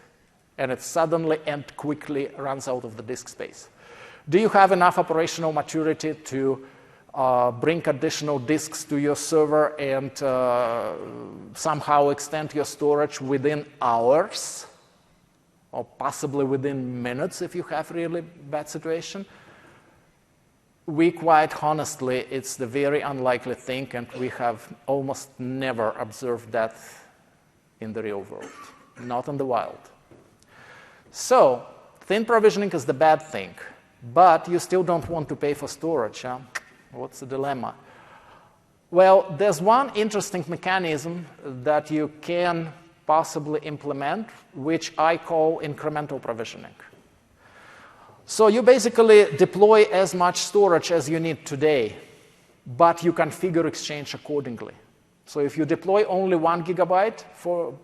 and it suddenly and quickly runs out of the disk space? Do you have enough operational maturity to bring additional disks to your server and somehow extend your storage within hours, or possibly within minutes if you have really bad situation? We quite honestly, it's the very unlikely thing, and we have almost never observed that in the real world, not in the wild. So thin provisioning is the bad thing, but you still don't want to pay for storage. Huh? What's the dilemma? Well, there's one interesting mechanism that you can possibly implement, which I call incremental provisioning. So you basically deploy as much storage as you need today, but you configure Exchange accordingly. So if you deploy only 1 gigabyte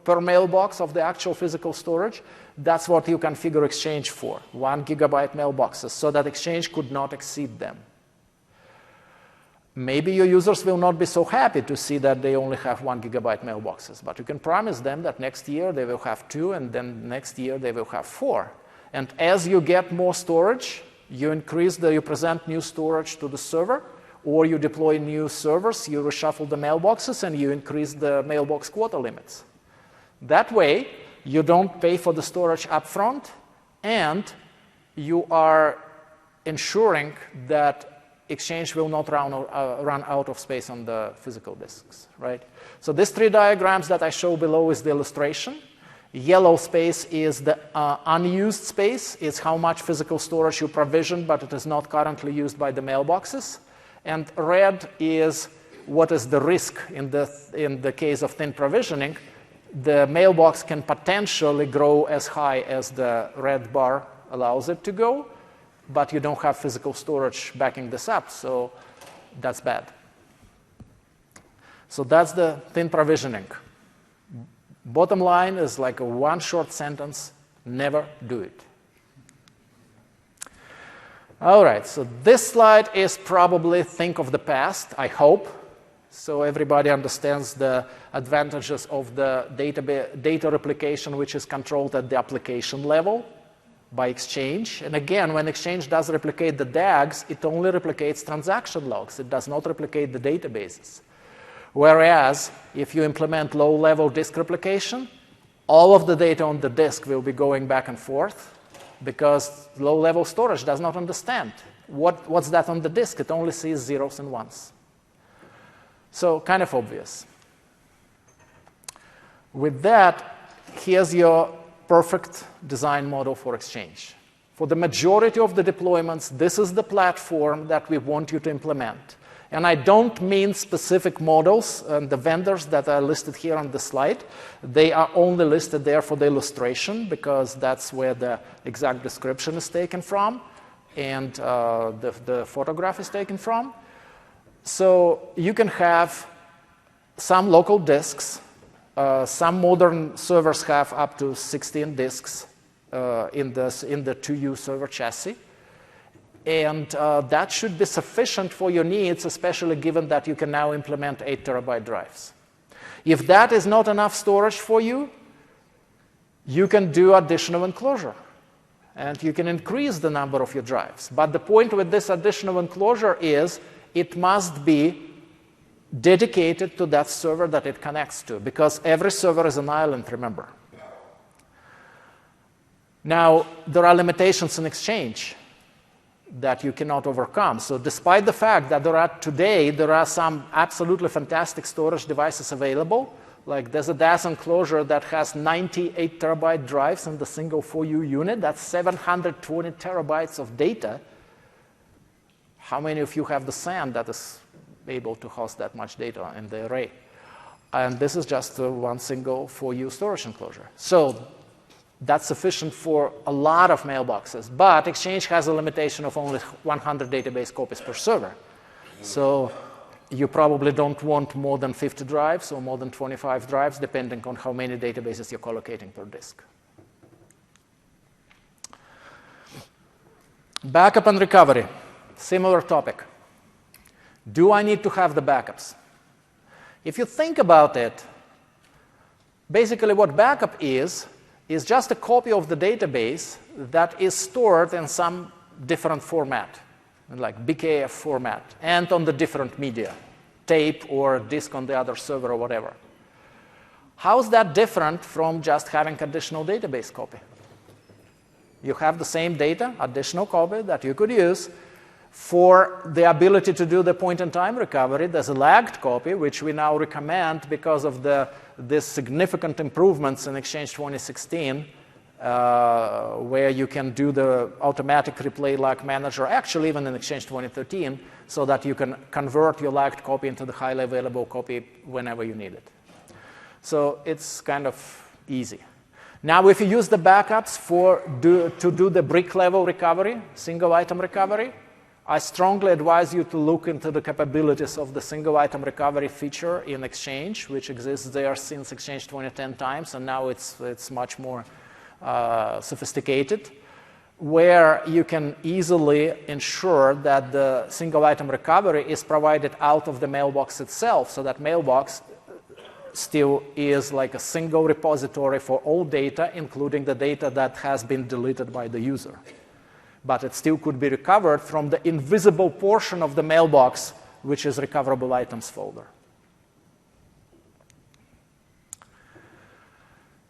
per mailbox of the actual physical storage, that's what you configure Exchange for, 1 gigabyte mailboxes, so that Exchange could not exceed them. Maybe your users will not be so happy to see that they only have 1 gigabyte mailboxes, but you can promise them that next year they will have 2, and then next year they will have 4. And as you get more storage, you present new storage to the server, or you deploy new servers, you reshuffle the mailboxes, and you increase the mailbox quota limits. That way, you don't pay for the storage upfront, and you are ensuring that Exchange will not run out of space on the physical disks, right? So these 3 diagrams that I show below is the illustration. Yellow space is the unused space. It's how much physical storage you provision, but it is not currently used by the mailboxes. And red is what is the risk in the case of thin provisioning. The mailbox can potentially grow as high as the red bar allows it to go, but you don't have physical storage backing this up, so that's bad. So that's the thin provisioning. Bottom line is like a one short sentence: never do it. All right, so this slide is probably think of the past, I hope. So everybody understands the advantages of the data replication, which is controlled at the application level. by Exchange. And again, when Exchange does replicate the DAGs, it only replicates transaction logs. It does not replicate the databases. Whereas if you implement low-level disk replication, all of the data on the disk will be going back and forth because low-level storage does not understand what's that on the disk. It only sees zeros and ones. So kind of obvious. With that, here's your perfect design model for Exchange. For the majority of the deployments, this is the platform that we want you to implement. And I don't mean specific models and the vendors that are listed here on the slide. They are only listed there for the illustration because that's where the exact description is taken from and the photograph is taken from. So you can have some local disks. Some modern servers have up to 16 disks in the 2U server chassis. And that should be sufficient for your needs, especially given that you can now implement 8 terabyte drives. If that is not enough storage for you, you can do additional enclosure. And you can increase the number of your drives. But the point with this additional enclosure is it must be dedicated to that server that it connects to, because every server is an island, remember. Now, there are limitations in Exchange that you cannot overcome. So despite the fact that today there are some absolutely fantastic storage devices available, like there's a DAS enclosure that has 98 terabyte drives in the single 4U unit. That's 720 terabytes of data. How many of you have the SAN that is able to host that much data in the array? And this is just one single 4U storage enclosure. So that's sufficient for a lot of mailboxes. But Exchange has a limitation of only 100 database copies per server. So you probably don't want more than 50 drives or more than 25 drives, depending on how many databases you're collocating per disk. Backup and recovery, similar topic. Do I need to have the backups? If you think about it, basically what backup is just a copy of the database that is stored in some different format, like BKF format, and on the different media, tape or disk on the other server or whatever. How is that different from just having additional database copy? You have the same data, additional copy that you could use. For the ability to do the point-in-time recovery, there's a lagged copy, which we now recommend because of these significant improvements in Exchange 2016, where you can do the automatic replay lag manager, actually even in Exchange 2013, so that you can convert your lagged copy into the highly available copy whenever you need it. So it's kind of easy. Now, if you use the backups to do the brick-level recovery, single-item recovery, I strongly advise you to look into the capabilities of the single-item recovery feature in Exchange, which exists there since Exchange 2010 times, and now it's much more sophisticated, where you can easily ensure that the single-item recovery is provided out of the mailbox itself, so that mailbox still is like a single repository for all data, including the data that has been deleted by the user. But it still could be recovered from the invisible portion of the mailbox, which is recoverable items folder.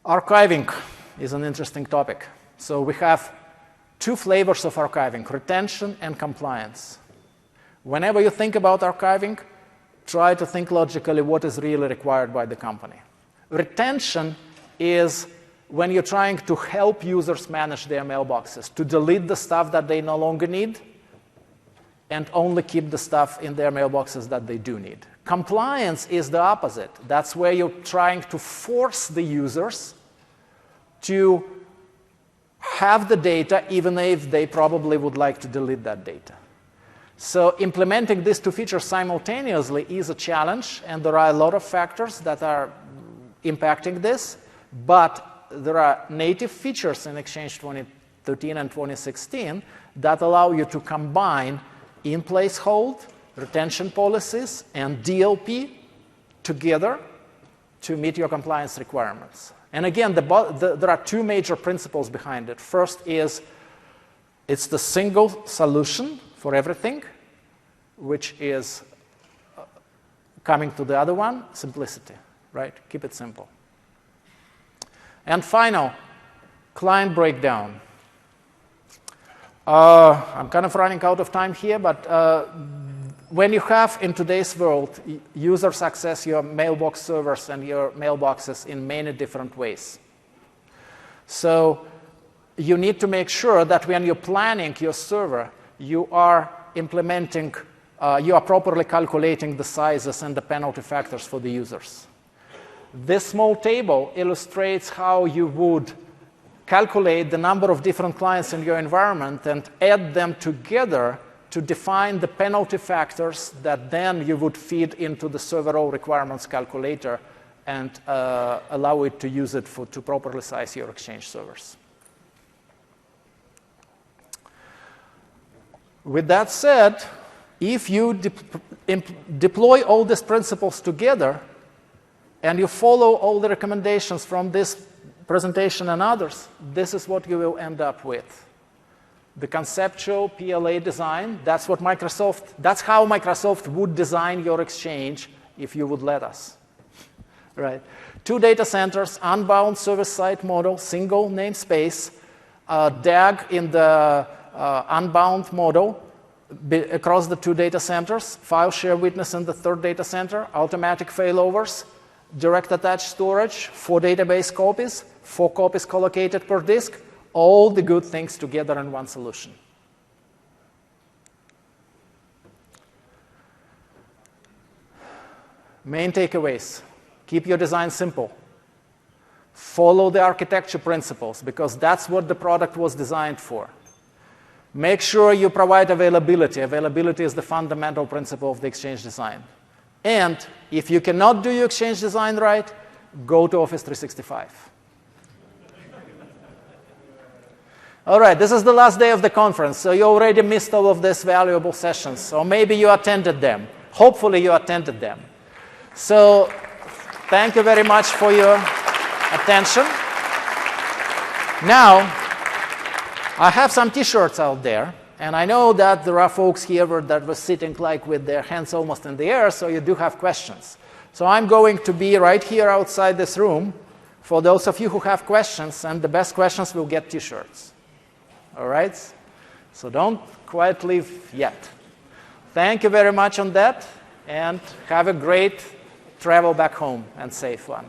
Archiving is an interesting topic. So we have two flavors of archiving, retention and compliance. Whenever you think about archiving, try to think logically what is really required by the company. Retention is when you're trying to help users manage their mailboxes, to delete the stuff that they no longer need and only keep the stuff in their mailboxes that they do need. Compliance is the opposite. That's where you're trying to force the users to have the data even if they probably would like to delete that data. So implementing these two features simultaneously is a challenge, and there are a lot of factors that are impacting this, but there are native features in Exchange 2013 and 2016 that allow you to combine in-place hold, retention policies, and DLP together to meet your compliance requirements. And again, there are two major principles behind it. First is it's the single solution for everything, which is coming to the other one, simplicity, right? Keep it simple. And final, client breakdown. I'm kind of running out of time here, but when you have, in today's world, users access your mailbox servers and your mailboxes in many different ways. So you need to make sure that when you're planning your server, you are implementing, you are properly calculating the sizes and the penalty factors for the users. This small table illustrates how you would calculate the number of different clients in your environment and add them together to define the penalty factors that then you would feed into the server role requirements calculator and allow it to use it to properly size your Exchange servers. With that said, if you deploy all these principles together and you follow all the recommendations from this presentation and others, this is what you will end up with. The conceptual PLA design, that's how Microsoft would design your Exchange if you would let us. Right? 2 data centers, unbound service-side model, single namespace, DAG in the unbound model across the 2 data centers, file share witness in the 3rd data center, automatic failovers, direct attached storage, 4 database copies, 4 copies collocated per disk, all the good things together in one solution. Main takeaways. Keep your design simple. Follow the architecture principles, because that's what the product was designed for. Make sure you provide availability. Availability is the fundamental principle of the Exchange design. And if you cannot do your Exchange design right, go to Office 365. All right, this is the last day of the conference, so you already missed all of these valuable sessions, or maybe you attended them. Hopefully you attended them. So thank you very much for your attention. Now, I have some T-shirts out there, and I know that there are folks here that were sitting like with their hands almost in the air, so you do have questions. So I'm going to be right here outside this room for those of you who have questions, and the best questions will get T-shirts. All right? So don't quite leave yet. Thank you very much on that, and have a great travel back home and safe one.